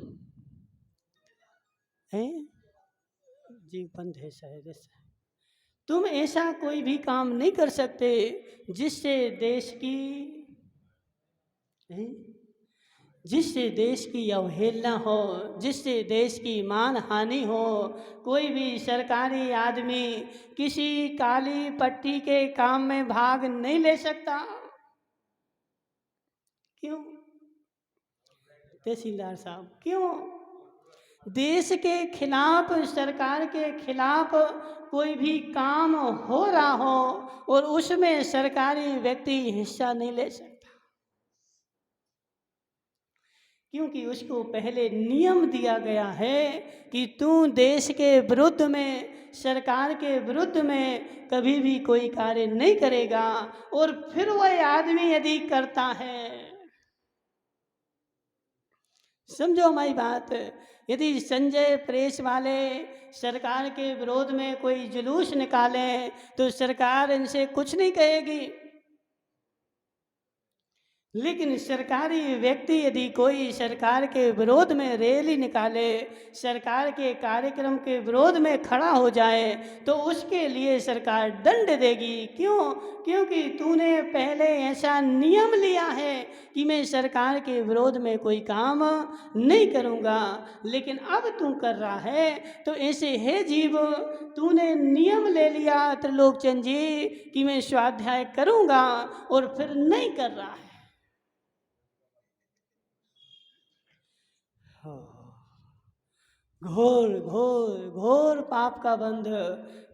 है, जी बंद है शायद ऐसा। तुम ऐसा कोई भी काम नहीं कर सकते जिससे देश की अवहेलना हो, जिससे देश की मान हानि हो। कोई भी सरकारी आदमी किसी काली पट्टी के काम में भाग नहीं ले सकता। क्यों तहसीलदार साहब, क्यों? देश के खिलाफ, सरकार के खिलाफ कोई भी काम हो रहा हो और उसमें सरकारी व्यक्ति हिस्सा नहीं ले सकता, क्योंकि उसको पहले नियम दिया गया है कि तू देश के विरुद्ध में, सरकार के विरुद्ध में कभी भी कोई कार्य नहीं करेगा। और फिर वह आदमी यदि करता है, समझो हमारी बात, यदि संजय प्रेस वाले सरकार के विरोध में कोई जुलूस निकालें तो सरकार इनसे कुछ नहीं कहेगी। लेकिन सरकारी व्यक्ति यदि कोई सरकार के विरोध में रैली निकाले, सरकार के कार्यक्रम के विरोध में खड़ा हो जाए, तो उसके लिए सरकार दंड देगी। क्यों? क्योंकि तूने पहले ऐसा नियम लिया है कि मैं सरकार के विरोध में कोई काम नहीं करूँगा, लेकिन अब तू कर रहा है। तो ऐसे है जीव, तूने नियम ले लिया त्रिलोकचंद जी कि मैं स्वाध्याय करूँगा और फिर नहीं कर रहा है। घोर घोर घोर पाप का बंध,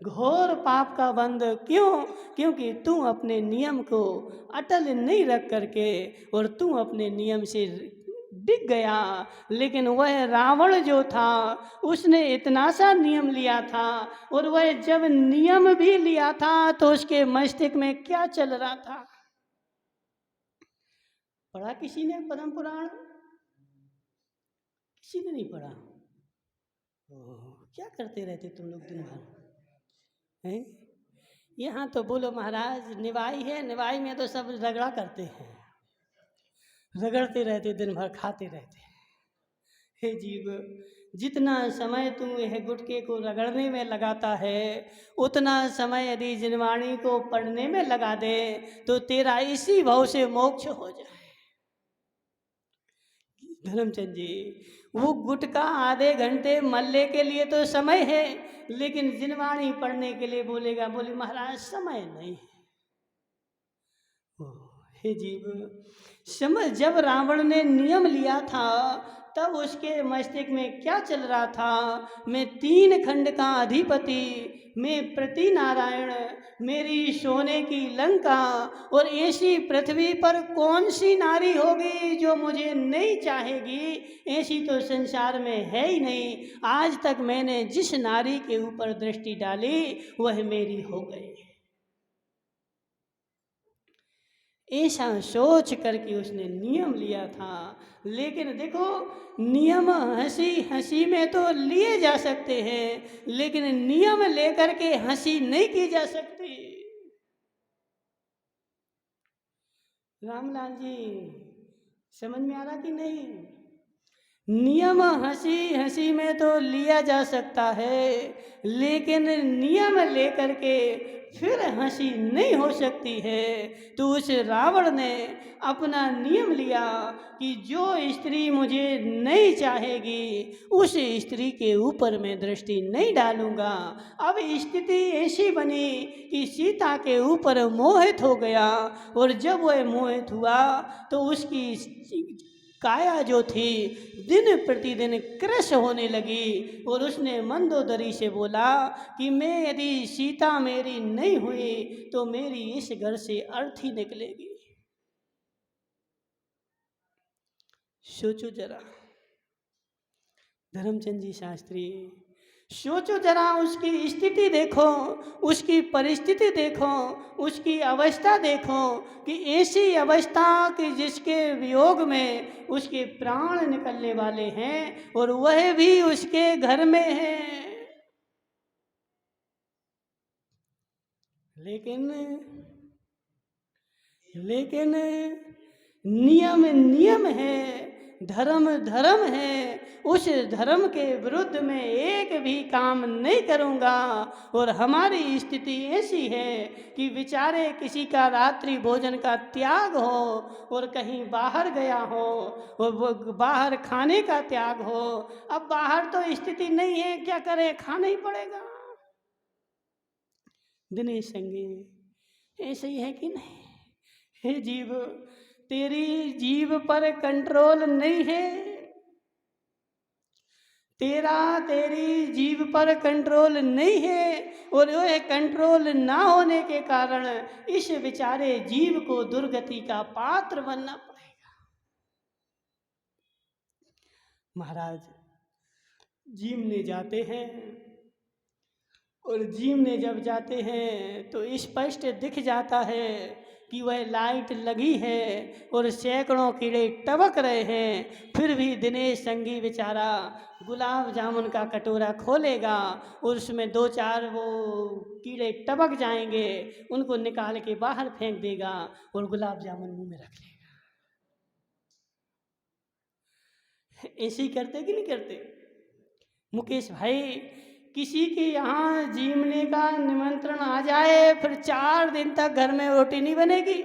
घोर पाप का बंध। क्यों? क्योंकि तू अपने नियम को अटल नहीं रख करके और तू अपने नियम से डिग गया। लेकिन वह रावण जो था उसने इतना सा नियम लिया था, और वह जब नियम भी लिया था तो उसके मस्तिष्क में क्या चल रहा था? पढ़ा किसी ने पद्म पुराण? किसी ने नहीं पढ़ा। क्या करते रहते तुम लोग दिन भर हैं? यहाँ तो बोलो महाराज निवाई है, निवाई में तो सब रगड़ा करते हैं, रगड़ते रहते दिन भर, खाते रहते हैं। हे जीव, जितना समय तू यह गुटके को रगड़ने में लगाता है, उतना समय यदि जिनवाणी को पढ़ने में लगा दे तो तेरा इसी भाव से मोक्ष हो जाए। धर्मचंद जी, वो गुटका आधे घंटे मल्ले के लिए तो समय है, लेकिन जिनवाणी पढ़ने के लिए बोलेगा, बोले महाराज समय नहीं है। हे जीव, समय जब रावण ने नियम लिया था तब उसके मस्तिष्क में क्या चल रहा था? मैं 3 खंड का अधिपति, मैं प्रति नारायण, मेरी सोने की लंका, और ऐसी पृथ्वी पर कौन सी नारी होगी जो मुझे नहीं चाहेगी? ऐसी तो संसार में है ही नहीं। आज तक मैंने जिस नारी के ऊपर दृष्टि डाली वह मेरी हो गई। ऐसा सोच करके उसने नियम लिया था। लेकिन देखो, नियम हंसी हंसी में तो लिए जा सकते हैं, लेकिन नियम लेकर के हंसी नहीं की जा सकती। रामलाल जी, समझ में आ रहा कि नहीं? नियम हंसी हंसी में तो लिया जा सकता है, लेकिन नियम लेकर के फिर हंसी नहीं हो सकती है। तो उस रावण ने अपना नियम लिया कि जो स्त्री मुझे नहीं चाहेगी उस स्त्री के ऊपर मैं दृष्टि नहीं डालूंगा। अब स्थिति ऐसी बनी कि सीता के ऊपर मोहित हो गया, और जब वह मोहित हुआ तो उसकी काया जो थी दिन प्रतिदिन कृश होने लगी, और उसने मंदोदरी से बोला कि मैं यदि सीता मेरी नहीं हुई तो मेरी इस घर से अर्थी निकलेगी। सोचो जरा धर्मचंद जी शास्त्री, सोचो जरा, उसकी स्थिति देखो, उसकी परिस्थिति देखो, उसकी अवस्था देखो कि ऐसी अवस्था कि जिसके वियोग में उसके प्राण निकलने वाले हैं, और वह भी उसके घर में है। लेकिन नियम नियम है, धर्म धर्म है। उस धर्म के विरुद्ध में एक भी काम नहीं करूँगा। और हमारी स्थिति ऐसी है कि बेचारे किसी का रात्रि भोजन का त्याग हो और कहीं बाहर गया हो और वो बाहर खाने का त्याग हो। अब बाहर तो स्थिति नहीं है, क्या करें, खाना ही पड़ेगा। दिनेश संगी, ऐसे ही है कि नहीं? हे जीव, तेरी जीव पर कंट्रोल नहीं है, तेरी जीव पर कंट्रोल नहीं है, और वह कंट्रोल ना होने के कारण इस बेचारे जीव को दुर्गति का पात्र बनना पड़ेगा। महाराज जीवने जाते हैं, और जीवने जब जाते हैं तो स्पष्ट दिख जाता है कि वह लाइट लगी है और सैकड़ों कीड़े टपक रहे हैं। फिर भी दिनेश संगी बेचारा गुलाब जामुन का कटोरा खोलेगा और उसमें 2-4 वो कीड़े टपक जाएंगे, उनको निकाल के बाहर फेंक देगा और गुलाब जामुन मुंह में रख लेगा। ऐसे ही करते कि नहीं करते? मुकेश भाई, किसी के यहाँ जीमने का निमंत्रण आ जाए, फिर 4 दिन तक घर में रोटी नहीं बनेगी।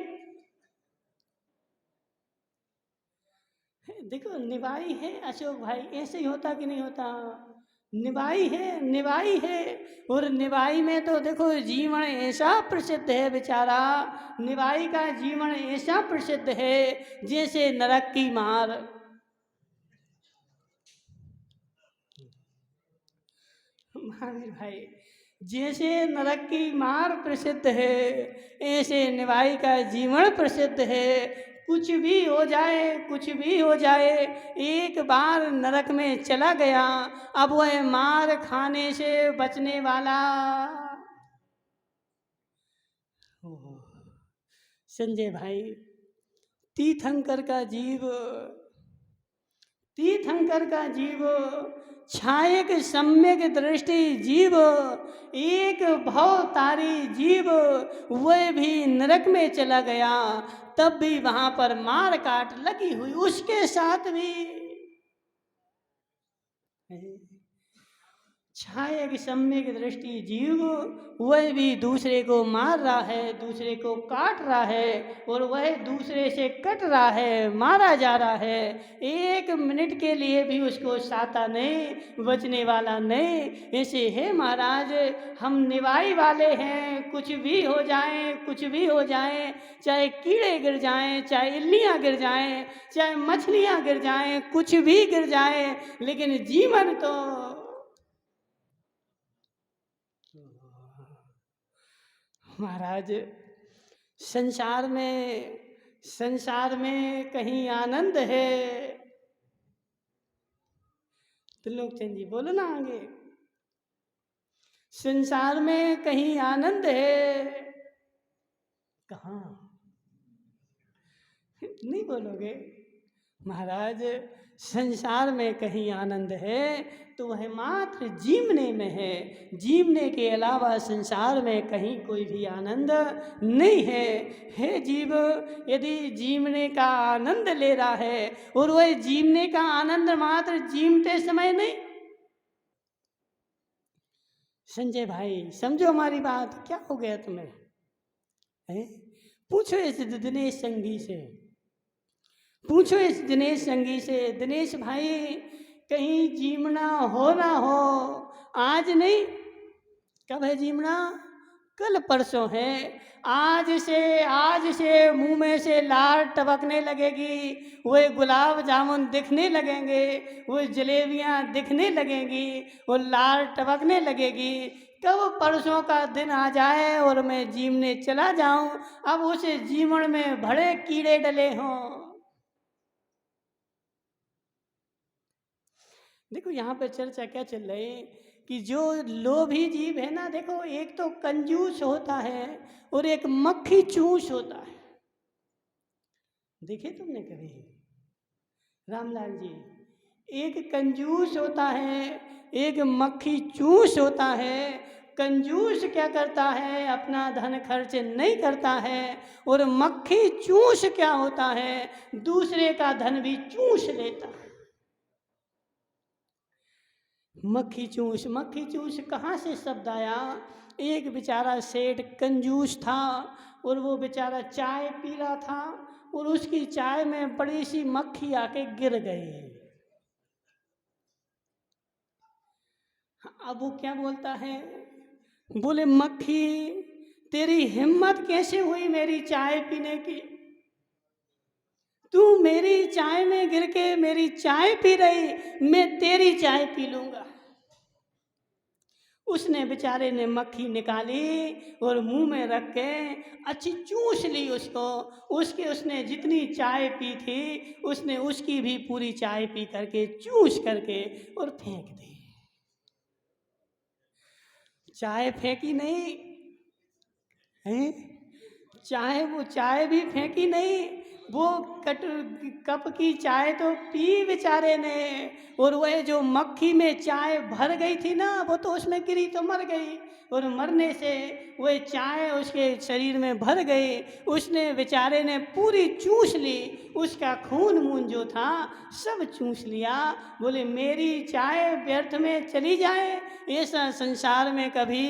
देखो निभाई है अशोक भाई, ऐसे ही होता कि नहीं होता? निभाई है, निभाई है। और निभाई में तो देखो जीवन ऐसा प्रसिद्ध है बेचारा, निभाई का जीवन ऐसा प्रसिद्ध है जैसे नरक की मार। महावीर भाई, जैसे नरक की मार प्रसिद्ध है, ऐसे निभाई का जीवन प्रसिद्ध है। कुछ भी हो जाए, कुछ भी हो जाए, एक बार नरक में चला गया, अब वह मार खाने से बचने वाला। संजय भाई, तीर्थंकर का जीव, तीर्थंकर का जीव, छायक सम्यक दृष्टि जीव, एक भव तारी जीव, वह भी नरक में चला गया, तब भी वहां पर मार काट लगी हुई उसके साथ भी। छायक सम्यक दृष्टि जीव, वह भी दूसरे को मार रहा है, दूसरे को काट रहा है, और वह दूसरे से कट रहा है, मारा जा रहा है। 1 मिनट के लिए भी उसको साता नहीं, बचने वाला नहीं। ऐसे है महाराज, हम निभाई वाले हैं, कुछ भी हो जाए, कुछ भी हो जाए, चाहे कीड़े गिर जाएं, चाहे इल्लियाँ गिर जाएं, चाहे मछलियाँ गिर जाएं, कुछ भी गिर जाए, लेकिन जीवन तो महाराज, संसार में कहीं आनंद है। त्रिलोकचंद जी बोलो ना आगे। संसार में कहीं आनंद है, कहाँ? नहीं बोलोगे महाराज? संसार में कहीं आनंद है तो वह मात्र जीवने में है, जीवने के अलावा संसार में कहीं कोई भी आनंद नहीं है। हे जीव, यदि जीवने का आनंद ले रहा है, और वह जीवने का आनंद मात्र जीवते समय नहीं। संजय भाई समझो हमारी बात, क्या हो गया तुम्हें? पूछो इस दिनेश संगी से, पूछो इस दिनेश संगी से, दिनेश भाई कहीं जीवना हो ना हो, आज नहीं, कब है जीवना? कल परसों है। आज से मुंह में से लार टपकने लगेगी, वो गुलाब जामुन दिखने लगेंगे, वो जलेबियां दिखने लगेंगी, वो लार टपकने लगेगी। कब परसों का दिन आ जाए और मैं जीवने चला जाऊं, अब उस जीवन में बड़े कीड़े डले हों। देखो यहाँ पे चर्चा क्या चल रही है कि जो लोभी जीव है ना, देखो एक तो कंजूस होता है और एक मक्खी चूस होता है। देखे तुमने कभी रामलाल जी? एक कंजूस होता है, एक मक्खी चूस होता है। कंजूस क्या करता है? अपना धन खर्च नहीं करता है। और मक्खी चूस क्या होता है? दूसरे का धन भी चूस लेता है। मक्खी चूस कहाँ से शब्द आया? एक बेचारा सेठ कंजूस था, और वो बेचारा चाय पी रहा था, और उसकी चाय में बड़ी सी मक्खी आके गिर गई। अब वो क्या बोलता है? बोले, मक्खी तेरी हिम्मत कैसे हुई मेरी चाय पीने की? तू मेरी चाय में गिर के मेरी चाय पी रही, मैं तेरी चाय पी लूंगा। उसने बेचारे ने मक्खी निकाली और मुंह में रख के अच्छी चूस ली उसको। उसने जितनी चाय पी थी, उसने उसकी भी पूरी चाय पी करके चूस करके और फेंक दी। चाय फेंकी नहीं है, चाय भी फेंकी नहीं, वो कप की चाय तो पी बेचारे ने, और वह जो मक्खी में चाय भर गई थी ना, वो तो उसमें गिरी तो मर गई, और मरने से वह चाय उसके शरीर में भर गई। उसने बेचारे ने पूरी चूस ली, उसका खून मून जो था सब चूस लिया। बोले मेरी चाय व्यर्थ में चली जाए, ऐसा संसार में कभी।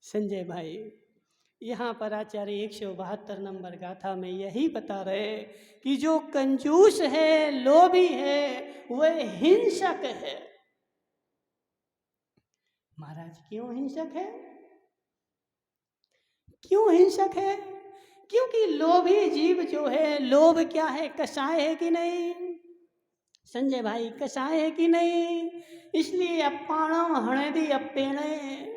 संजय भाई, यहाँ पर आचार्य 172 नंबर गाथा में यही बता रहे कि जो कंजूस है, लोभी है, वह हिंसक है। महाराज क्यों हिंसक है? क्यों हिंसक है? क्योंकि लोभी जीव जो है, लोभ क्या है? कषाय है कि नहीं? संजय भाई, कषाय है कि नहीं? इसलिए अपाणम हणेदी अपेणे,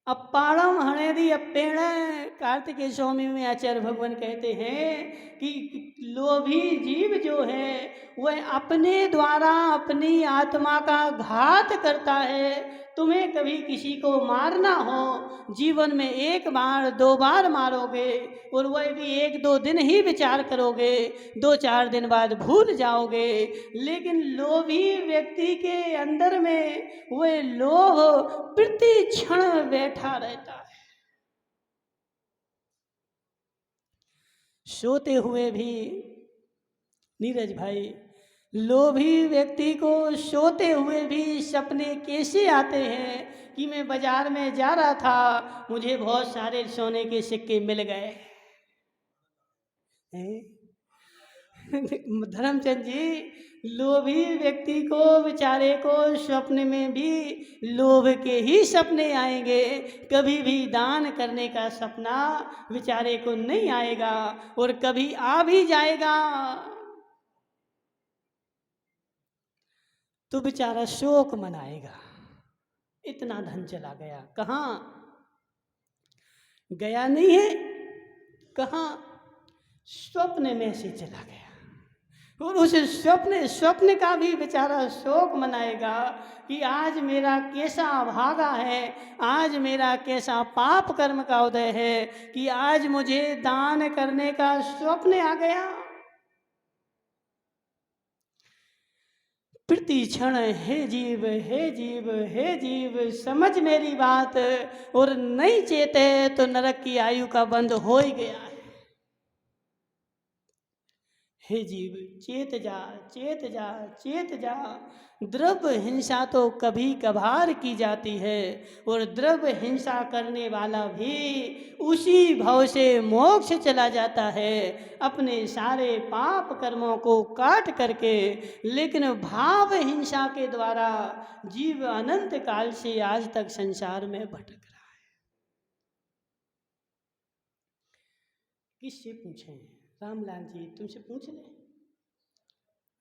अपाणम हणेदी अपेणे। कार्तिकेय स्वामी में आचार्य भगवान कहते हैं कि लोभी जीव जो है वह अपने द्वारा अपनी आत्मा का घात करता है। तुम्हें कभी किसी को मारना हो, जीवन में एक बार 2 बार मारोगे, और वह भी 1-2 दिन ही विचार करोगे, 2-4 दिन बाद भूल जाओगे। लेकिन लोभी व्यक्ति के अंदर में वह लोभ प्रति क्षण बैठा रहता है। सोते हुए भी नीरज भाई, लोभी व्यक्ति को सोते हुए भी सपने कैसे आते हैं कि मैं बाजार में जा रहा था, मुझे बहुत सारे सोने के सिक्के मिल गए। धर्मचंद जी, लोभी व्यक्ति को बेचारे को स्वप्न में भी लोभ के ही सपने आएंगे, कभी भी दान करने का सपना बेचारे को नहीं आएगा, और कभी आ भी जाएगा तो बेचारा शोक मनाएगा। इतना धन चला गया, कहाँ गया नहीं है, कहाँ स्वप्न में से चला गया, और उस स्वप्न का भी बेचारा शोक मनाएगा कि आज मेरा कैसा भागा है, आज मेरा कैसा पाप कर्म का उदय है कि आज मुझे दान करने का स्वप्न आ गया। प्रति क्षण हे जीव, हे जीव, हे जीव, समझ मेरी बात, और नहीं चेते तो नरक की आयु का बंध हो ही गया है। हे जीव, चेत जा, चेत जा, चेत जा। द्रव्य हिंसा तो कभी कभार की जाती है, और द्रव्य हिंसा करने वाला भी उसी भाव से मोक्ष चला जाता है, अपने सारे पाप कर्मों को काट करके। लेकिन भाव हिंसा के द्वारा जीव अनंत काल से आज तक संसार में भटक रहा है। किससे पूछें? रामलाल जी, तुमसे पूछ ले।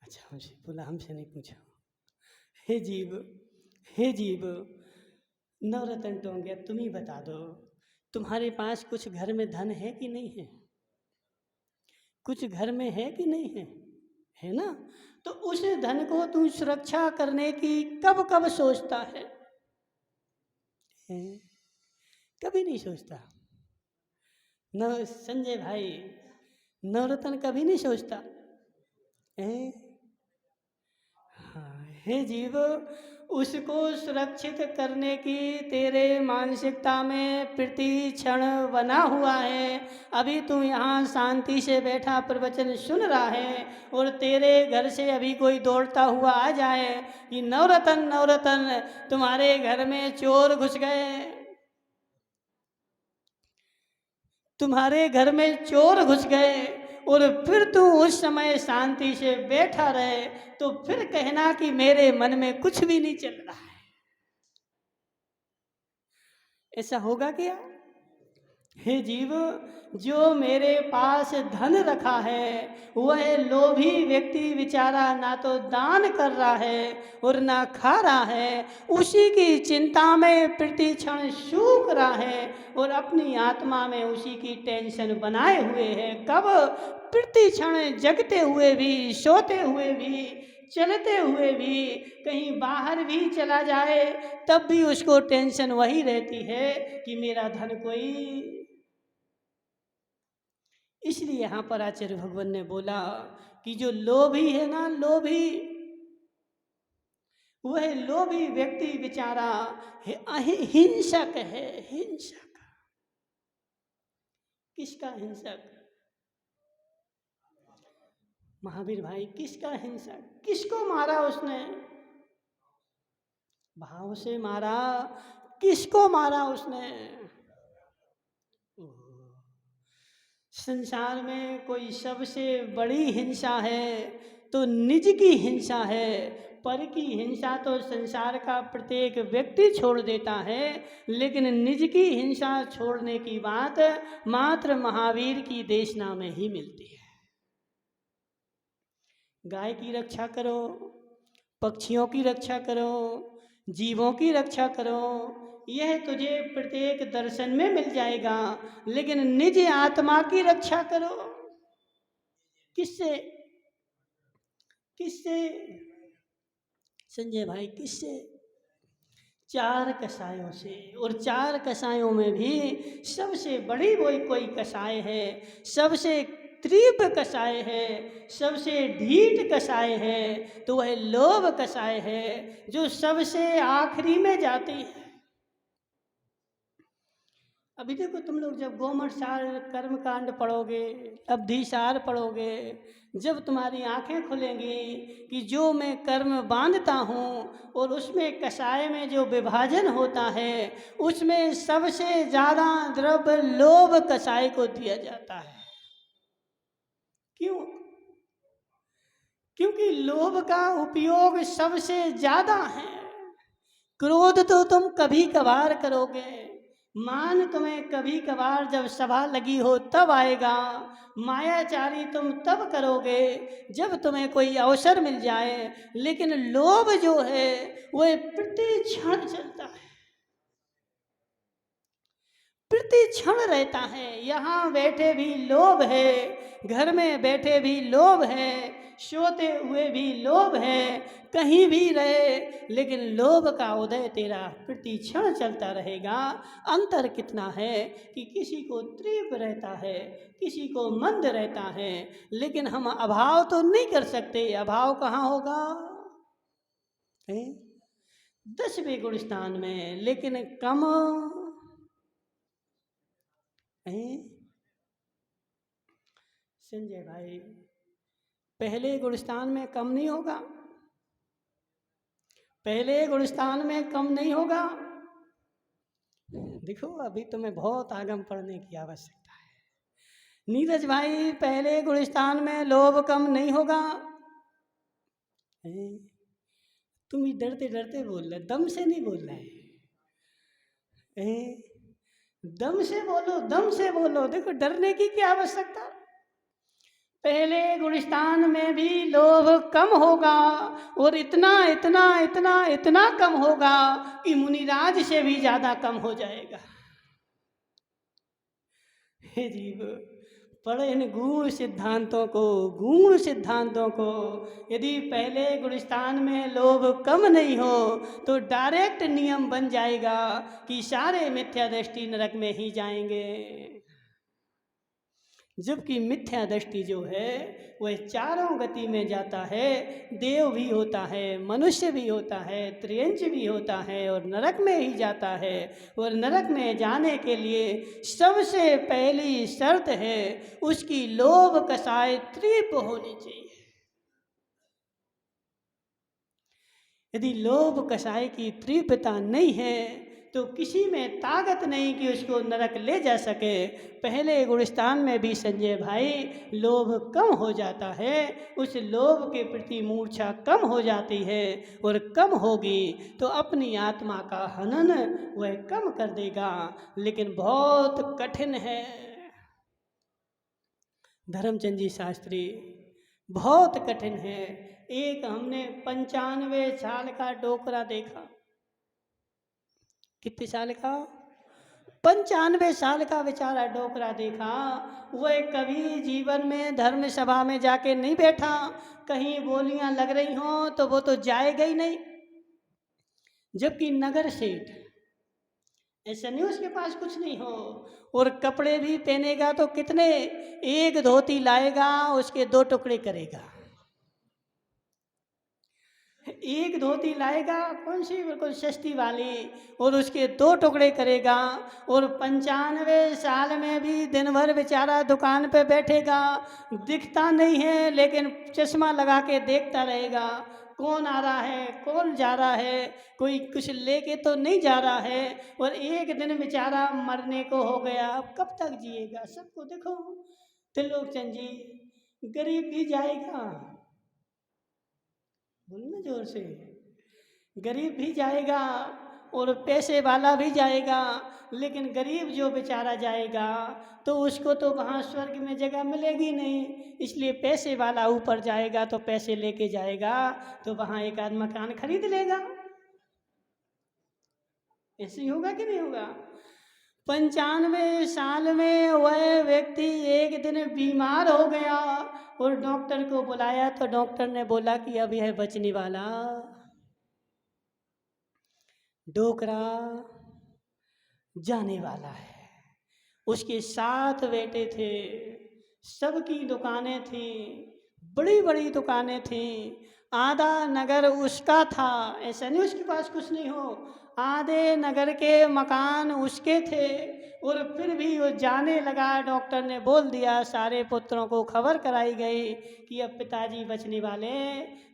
अच्छा, हमसे बोला, हमसे नहीं पूछा। हे जीव, हे जीव, नवरत्न टोंगे, तुम ही बता दो, तुम्हारे पास कुछ घर में धन है कि नहीं है? कुछ घर में है कि नहीं है? है ना? तो उस धन को तू सुरक्षा करने की कब कब सोचता है? कभी नहीं सोचता। न संजय भाई, नवरत्न कभी नहीं सोचता है? हाँ, हे जीव, उसको सुरक्षित करने की तेरे मानसिकता में प्रति क्षण बना हुआ है। अभी तू यहाँ शांति से बैठा प्रवचन सुन रहा है, और तेरे घर से अभी कोई दौड़ता हुआ आ जाए कि नवरत्न, नवरत्न, तुम्हारे घर में चोर घुस गए, तुम्हारे घर में चोर घुस गए, और फिर तू उस समय शांति से बैठा रहे, तो फिर कहना कि मेरे मन में कुछ भी नहीं चल रहा है। ऐसा होगा क्या? हे जीव, जो मेरे पास धन रखा है, वह लोभी व्यक्ति बेचारा ना तो दान कर रहा है और ना खा रहा है, उसी की चिंता में प्रति क्षण सूख रहा है, और अपनी आत्मा में उसी की टेंशन बनाए हुए है। कब? प्रति क्षण जगते हुए भी, सोते हुए भी, चलते हुए भी कहीं बाहर भी चला जाए तब भी उसको टेंशन वही रहती है कि मेरा धन कोई। इसलिए यहाँ पर आचार्य भगवान ने बोला कि जो लोभी है ना, लोभी, वह लोभी व्यक्ति बेचारा हिंसक है। हिंसक किसका हिंसक? महावीर भाई, किसका हिंसक? किसको मारा उसने? भाव से मारा। किसको मारा उसने? संसार में कोई सबसे बड़ी हिंसा है तो निज की हिंसा है। पर की हिंसा तो संसार का प्रत्येक व्यक्ति छोड़ देता है, लेकिन निज की हिंसा छोड़ने की बात मात्र महावीर की देशना में ही मिलती है। गाय की रक्षा करो, पक्षियों की रक्षा करो, जीवों की रक्षा करो, यह तुझे प्रत्येक दर्शन में मिल जाएगा, लेकिन निज आत्मा की रक्षा करो। किससे? किससे संजय भाई? किससे? 4 कसायों से। और 4 कसायों में भी सबसे बड़ी वही कोई कसाय है, सबसे तीव्र कसाय है, सबसे ढीठ कसाय है, तो वह लोभ कसाय है जो सबसे आखिरी में जाती है। अभी देखो, तुम लोग जब गोमठ सार कर्मकांड पढ़ोगे, अवधिसार पढ़ोगे, जब तुम्हारी आंखें खुलेंगी कि जो मैं कर्म बांधता हूँ और उसमें कसाय में जो विभाजन होता है उसमें सबसे ज़्यादा द्रव्य लोभ कसाय को दिया जाता है। क्यों? क्योंकि लोभ का उपयोग सबसे ज़्यादा है। क्रोध तो तुम कभी कभार करोगे, मान तुम्हें कभी कभार जब सभा लगी हो तब आएगा, मायाचारी तुम तब करोगे जब तुम्हें कोई अवसर मिल जाए, लेकिन लोभ जो है वह प्रति क्षण चलता है, प्रति क्षण रहता है। यहाँ बैठे भी लोभ है, घर में बैठे भी लोभ है, सोते हुए भी लोभ है, कहीं भी रहे, लेकिन लोभ का उदय तेरा प्रति क्षण चलता रहेगा। अंतर कितना है कि किसी को तीव्र रहता है, किसी को मंद रहता है, लेकिन हम अभाव तो नहीं कर सकते। अभाव कहाँ होगा? 10वें गुण स्थान में, लेकिन कम संजय भाई, पहले गुणस्थान में कम नहीं होगा, पहले गुणस्थान में कम नहीं होगा। देखो, अभी तुम्हें बहुत आगम पढ़ने की आवश्यकता है। नीरज भाई, पहले गुणस्थान में लोभ कम नहीं होगा। तुम ही डरते डरते बोल रहे, दम से नहीं बोल रहे। दम से बोलो, दम से बोलो। देखो, डरने की क्या आवश्यकता। पहले गुणस्थान में भी लोभ कम होगा, और इतना इतना इतना इतना कम होगा कि मुनिराज से भी ज्यादा कम हो जाएगा। हे जीव, पढ़ इन गूढ़ सिद्धांतों को, गूढ़ सिद्धांतों को। यदि पहले गुणस्थान में लोभ कम नहीं हो तो डायरेक्ट नियम बन जाएगा कि सारे मिथ्या दृष्टि नरक में ही जाएंगे। जबकि मिथ्या दृष्टि जो है वह चारों गति में जाता है। देव भी होता है, मनुष्य भी होता है, त्रियंच भी होता है, और नरक में ही जाता है। और नरक में जाने के लिए सबसे पहली शर्त है उसकी लोभ कसाय तीव्र होनी चाहिए। यदि लोभ कसाय की तीव्रता नहीं है तो किसी में ताकत नहीं कि उसको नरक ले जा सके। पहले गुणस्थान में भी संजय भाई लोभ कम हो जाता है, उस लोभ के प्रति मूर्छा कम हो जाती है, और कम होगी तो अपनी आत्मा का हनन वह कम कर देगा। लेकिन बहुत कठिन है धर्मचंद जी शास्त्री, बहुत कठिन है। एक हमने 95 साल का डोकरा देखा। कितने साल का? 95 साल का बेचारा डोकरा देखा, वह कभी जीवन में धर्म सभा में जाके नहीं बैठा, कहीं बोलियां लग रही हों तो वो तो जाएगा ही नहीं। जबकि नगर सेठ ऐसा नहीं उसके पास कुछ नहीं हो, और कपड़े भी पहनेगा तो कितने, एक धोती लाएगा उसके 2 टुकड़े करेगा, एक धोती लाएगा कौन सी बिल्कुल सस्ती वाली, और उसके 2 टुकड़े करेगा। और 95 साल में भी दिन भर बेचारा दुकान पे बैठेगा, दिखता नहीं है लेकिन चश्मा लगा के देखता रहेगा, कौन आ रहा है कौन जा रहा है, कोई कुछ लेके तो नहीं जा रहा है। और एक दिन बेचारा मरने को हो गया, अब कब तक जिएगा। सबको देखो, त्रिलोकचंद जी, गरीब भी जाएगा, बोलना जोर से, गरीब भी जाएगा और पैसे वाला भी जाएगा, लेकिन गरीब जो बेचारा जाएगा तो उसको तो वहाँ स्वर्ग में जगह मिलेगी नहीं, इसलिए पैसे वाला ऊपर जाएगा तो पैसे लेके जाएगा, तो वहाँ एक आध मकान खरीद लेगा। ऐसे ही होगा कि नहीं होगा। 95 साल में वह व्यक्ति एक दिन बीमार हो गया और डॉक्टर को बुलाया तो डॉक्टर ने बोला कि अब यह बचने वाला डोकरा जाने वाला है। उसके 7 बेटे थे, सबकी दुकानें थी, बड़ी बड़ी दुकानें थी, आधा नगर उसका था, ऐसा नहीं उसके पास कुछ नहीं हो, आधे नगर के मकान उसके थे। और फिर भी वो जाने लगा, डॉक्टर ने बोल दिया, सारे पुत्रों को खबर कराई गई कि अब पिताजी बचने वाले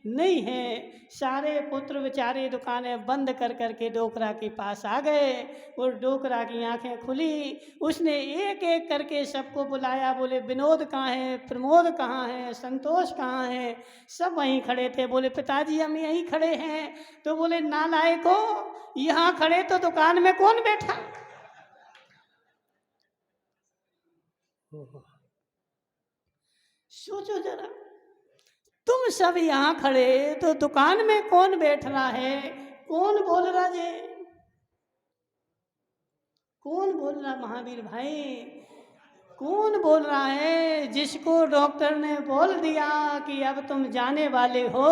नहीं हैं। सारे पुत्र बेचारे दुकानें बंद कर करके डोकरा के पास आ गए और डोकरा की आंखें खुली, उसने एक एक करके सबको बुलाया, बोले विनोद कहाँ है, प्रमोद कहाँ है, संतोष कहाँ है, सब वहीं खड़े थे। बोले पिताजी हम यहीं खड़े हैं। तो बोले नालायको, यहाँ खड़े तो दुकान में कौन बैठा। सोचो जरा, तुम सब यहाँ खड़े तो दुकान में कौन बैठ रहा है, कौन बोल रहा है, कौन बोल रहा महावीर भाई, कौन बोल रहा है। जिसको डॉक्टर ने बोल दिया कि अब तुम जाने वाले हो,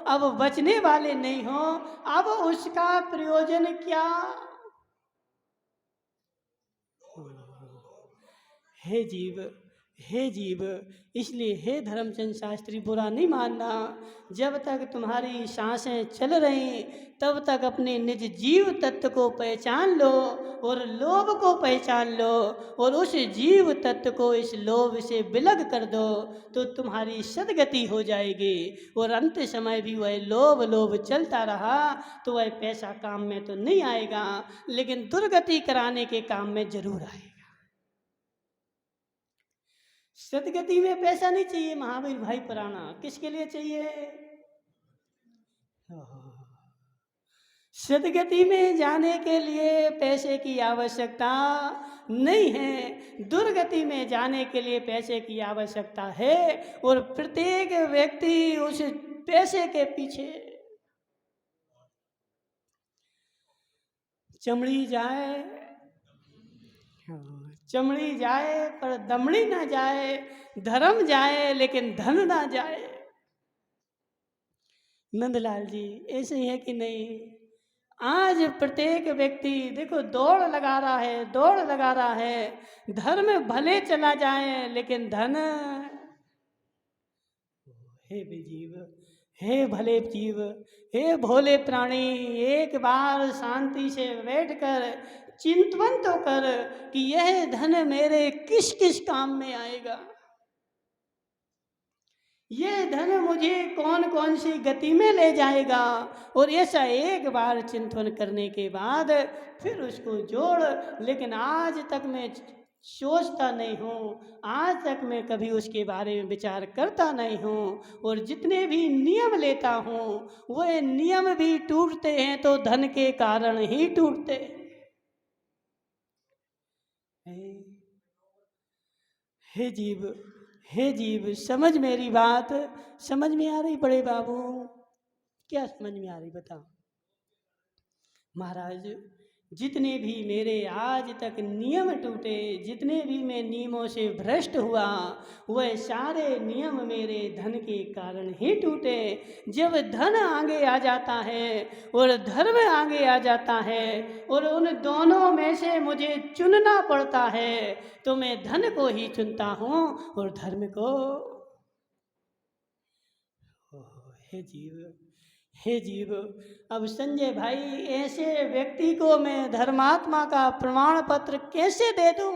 अब बचने वाले नहीं हो, अब उसका प्रयोजन क्या। हे जीव, हे जीव, इसलिए हे धर्मचंद शास्त्री बुरा नहीं मानना, जब तक तुम्हारी सांसें चल रही तब तक अपने निज जीव तत्व को पहचान लो और लोभ को पहचान लो, और उस जीव तत्व को इस लोभ से विलग कर दो तो तुम्हारी सदगति हो जाएगी। और अंत समय भी वह लोभ लोभ चलता रहा तो वह पैसा काम में तो नहीं आएगा, लेकिन दुर्गति कराने के काम में जरूर आएगा। सदगति में पैसा नहीं चाहिए महावीर भाई पुराना, किसके लिए चाहिए। सदगति में जाने के लिए पैसे की आवश्यकता नहीं है, दुर्गति में जाने के लिए पैसे की आवश्यकता है। और प्रत्येक व्यक्ति उस पैसे के पीछे चमड़ी जाए, चमड़ी जाए पर दमड़ी ना जाए, धर्म जाए लेकिन धन ना जाए। नंदलाल जी ऐसे ही है कि नहीं। आज प्रत्येक व्यक्ति देखो दौड़ लगा रहा है, दौड़ लगा रहा है, धर्म भले चला जाए लेकिन धन। हे जीव, हे भले जीव, हे भोले प्राणी, एक बार शांति से बैठकर चिंतन तो कर कि यह धन मेरे किस किस काम में आएगा, यह धन मुझे कौन कौन सी गति में ले जाएगा। और ऐसा एक बार चिंतन करने के बाद फिर उसको जोड़। लेकिन आज तक मैं सोचता नहीं हूँ, आज तक मैं कभी उसके बारे में विचार करता नहीं हूँ, और जितने भी नियम लेता हूँ वह नियम भी टूटते हैं तो धन के कारण ही टूटते हैं। हे जीव, हे जीव, समझ मेरी बात, समझ में आ रही बड़े बाबू, क्या समझ में आ रही बताओ। महाराज जितने भी मेरे आज तक नियम टूटे, जितने भी मैं नियमों से भ्रष्ट हुआ, वह सारे नियम मेरे धन के कारण ही टूटे। जब धन आगे आ जाता है और धर्म आगे आ जाता है और उन दोनों में से मुझे चुनना पड़ता है, तो मैं धन को ही चुनता हूँ और धर्म को। हे जीव, हे जीव, अब संजय भाई, ऐसे व्यक्ति को मैं धर्मात्मा का प्रमाण पत्र कैसे दे दूं?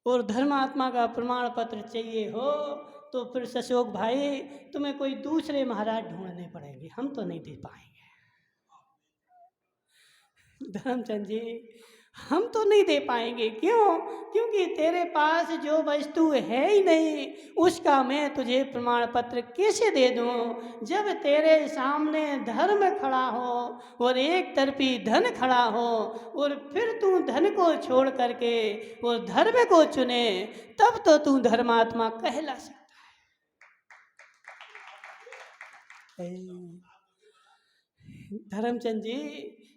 और धर्मात्मा का प्रमाण पत्र चाहिए हो तो फिर अशोक भाई तुम्हें कोई दूसरे महाराज ढूंढने पड़ेंगे, हम तो नहीं दे पाएंगे। धर्मचंद जी, हम तो नहीं दे पाएंगे। क्यों? क्योंकि तेरे पास जो वस्तु है ही नहीं, उसका मैं तुझे प्रमाण पत्र कैसे दे दूं? जब तेरे सामने धर्म खड़ा हो और एक तरफी धन खड़ा हो और फिर तू धन को छोड़ करके और धर्म को चुने, तब तो तू धर्मात्मा कहला सकता है। धर्मचंद जी,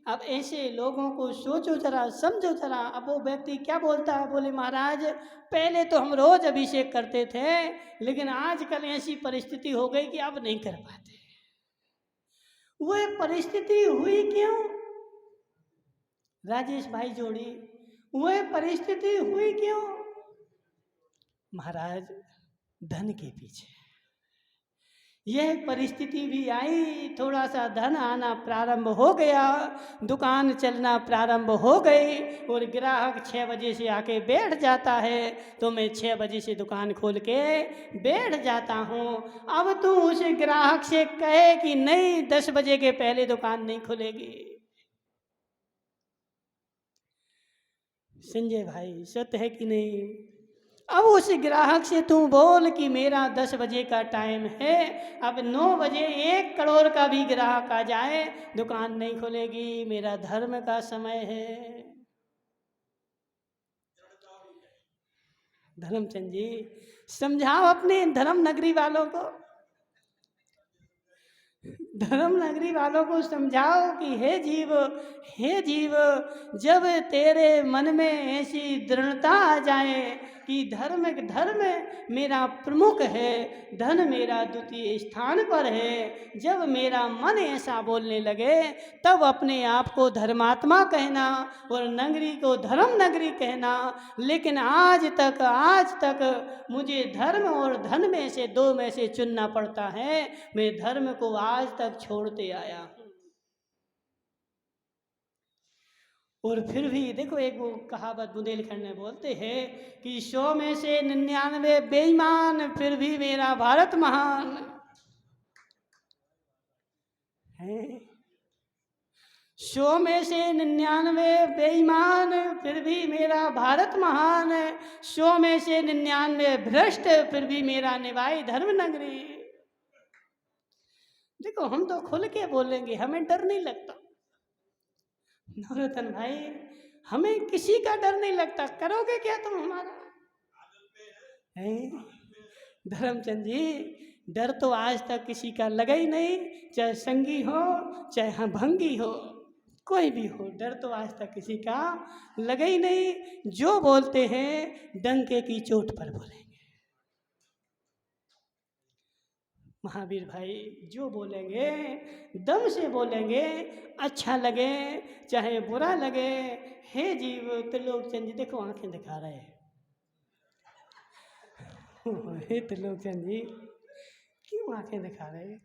अब ऐसे लोगों को सोचो जरा, समझो जरा। अब वो व्यक्ति क्या बोलता है, बोले महाराज पहले तो हम रोज अभिषेक करते थे, लेकिन आजकल ऐसी परिस्थिति हो गई कि अब नहीं कर पाते। वो परिस्थिति हुई क्यों राजेश भाई जोड़ी? वो परिस्थिति हुई क्यों महाराज? धन के पीछे यह परिस्थिति भी आई। थोड़ा सा धन आना प्रारंभ हो गया, दुकान चलना प्रारंभ हो गई और ग्राहक 6 बजे से आके बैठ जाता है, तो मैं 6 बजे से दुकान खोल के बैठ जाता हूँ। अब तू उस ग्राहक से कहे कि नहीं 10 बजे के पहले दुकान नहीं खुलेगी। संजय भाई, सत्य है कि नहीं? अब उस ग्राहक से तू बोल कि मेरा 10 बजे का टाइम है, अब 9 बजे 1 करोड़ का भी ग्राहक आ जाए, दुकान नहीं खुलेगी, मेरा धर्म का समय है। धर्मचंद जी, समझाओ अपने धर्म नगरी वालों को, धर्म नगरी वालों को समझाओ कि हे जीव, हे जीव, जब तेरे मन में ऐसी दृढ़ता आ जाए कि धर्म मेरा प्रमुख है, धन मेरा द्वितीय स्थान पर है, जब मेरा मन ऐसा बोलने लगे, तब अपने आप को धर्मात्मा कहना और नगरी को धर्म नगरी कहना। लेकिन आज तक मुझे धर्म और धन में से 2 में से चुनना पड़ता है। मैं धर्म को आज तक छोड़ते आया हूँ। और फिर भी देखो, एक वो कहावत बुंदेलखंड में बोलते हैं कि 100 में से 99 बेईमान, फिर भी मेरा भारत महान है। 100 में से 99 बेईमान, फिर भी मेरा भारत महान है। 100 में से 99 भ्रष्ट, फिर भी मेरा निभाई धर्म नगरी। देखो, हम तो खुल के बोलेंगे, हमें डर नहीं लगता। नवरतन भाई, हमें किसी का डर नहीं लगता। करोगे क्या तुम हमारा? धर्मचंद जी, डर तो आज तक किसी का लगा ही नहीं, चाहे संगी हो चाहे हम भंगी हो, कोई भी हो, डर तो आज तक किसी का लगा ही नहीं। जो बोलते हैं डंके की चोट पर बोलेंगे। महावीर भाई, जो बोलेंगे दम से बोलेंगे, अच्छा लगे चाहे बुरा लगे। हे जीव, त्रिलोकचंद जी देखो आंखें दिखा रहे हैं। हे त्रिलोकचंद जी, क्यों आंखें दिखा रहे हैं?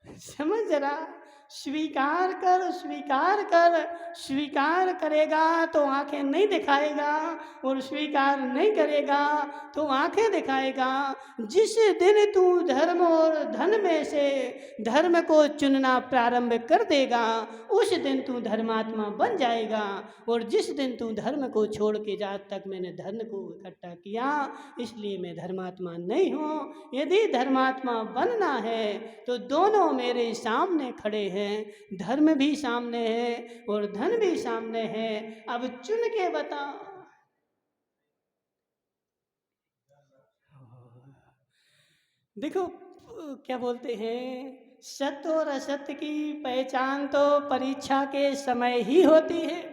समझ जरा, स्वीकार कर, स्वीकार कर। स्वीकार करेगा तो आंखें नहीं दिखाएगा, और स्वीकार नहीं करेगा तो आंखें दिखाएगा। जिस दिन तू धर्म और धन में से धर्म को चुनना प्रारंभ कर देगा, उस दिन तू धर्मात्मा बन जाएगा। और जिस दिन तू धर्म को छोड़ के जा, तक मैंने धन को इकट्ठा किया, इसलिए मैं धर्मात्मा नहीं हूँ। यदि धर्मात्मा बनना है तो दोनों मेरे सामने खड़े हैं, धर्म भी सामने है और धन भी सामने है। अब चुन के बता। देखो क्या बोलते हैं, सत्य और असत्य की पहचान तो परीक्षा के समय ही होती है।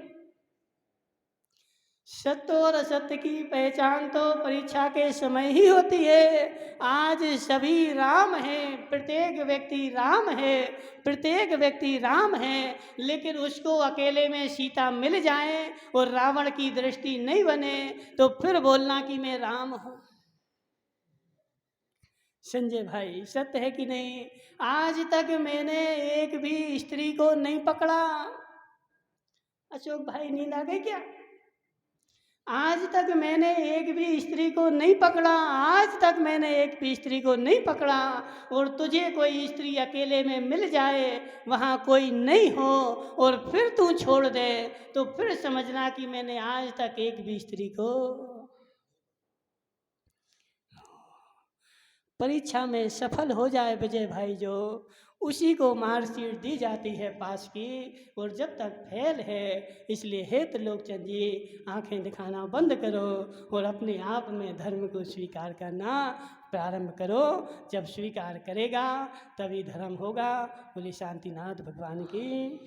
सत्य और असत्य की पहचान तो परीक्षा के समय ही होती है। आज सभी राम हैं, प्रत्येक व्यक्ति राम है, प्रत्येक व्यक्ति राम है, लेकिन उसको अकेले में सीता मिल जाए और रावण की दृष्टि नहीं बने तो फिर बोलना कि मैं राम हूँ। संजय भाई, सत्य है कि नहीं? आज तक मैंने एक भी स्त्री को नहीं पकड़ा। अशोक भाई, नींद आ गई क्या? आज तक मैंने एक भी स्त्री को नहीं पकड़ा, आज तक मैंने एक भी स्त्री को नहीं पकड़ा। और तुझे कोई स्त्री अकेले में मिल जाए, वहाँ कोई नहीं हो, और फिर तू छोड़ दे, तो फिर समझना कि मैंने आज तक एक भी स्त्री को। परीक्षा में सफल हो जाए विजय भाई जो, उसी को मार्कशीट दी जाती है पास की। और जब तक फेल है, इसलिए हे त्रिलोकचंद जी, आंखें दिखाना बंद करो और अपने आप में धर्म को स्वीकार करना प्रारंभ करो। जब स्वीकार करेगा तभी धर्म होगा। बोले शांतिनाथ भगवान की।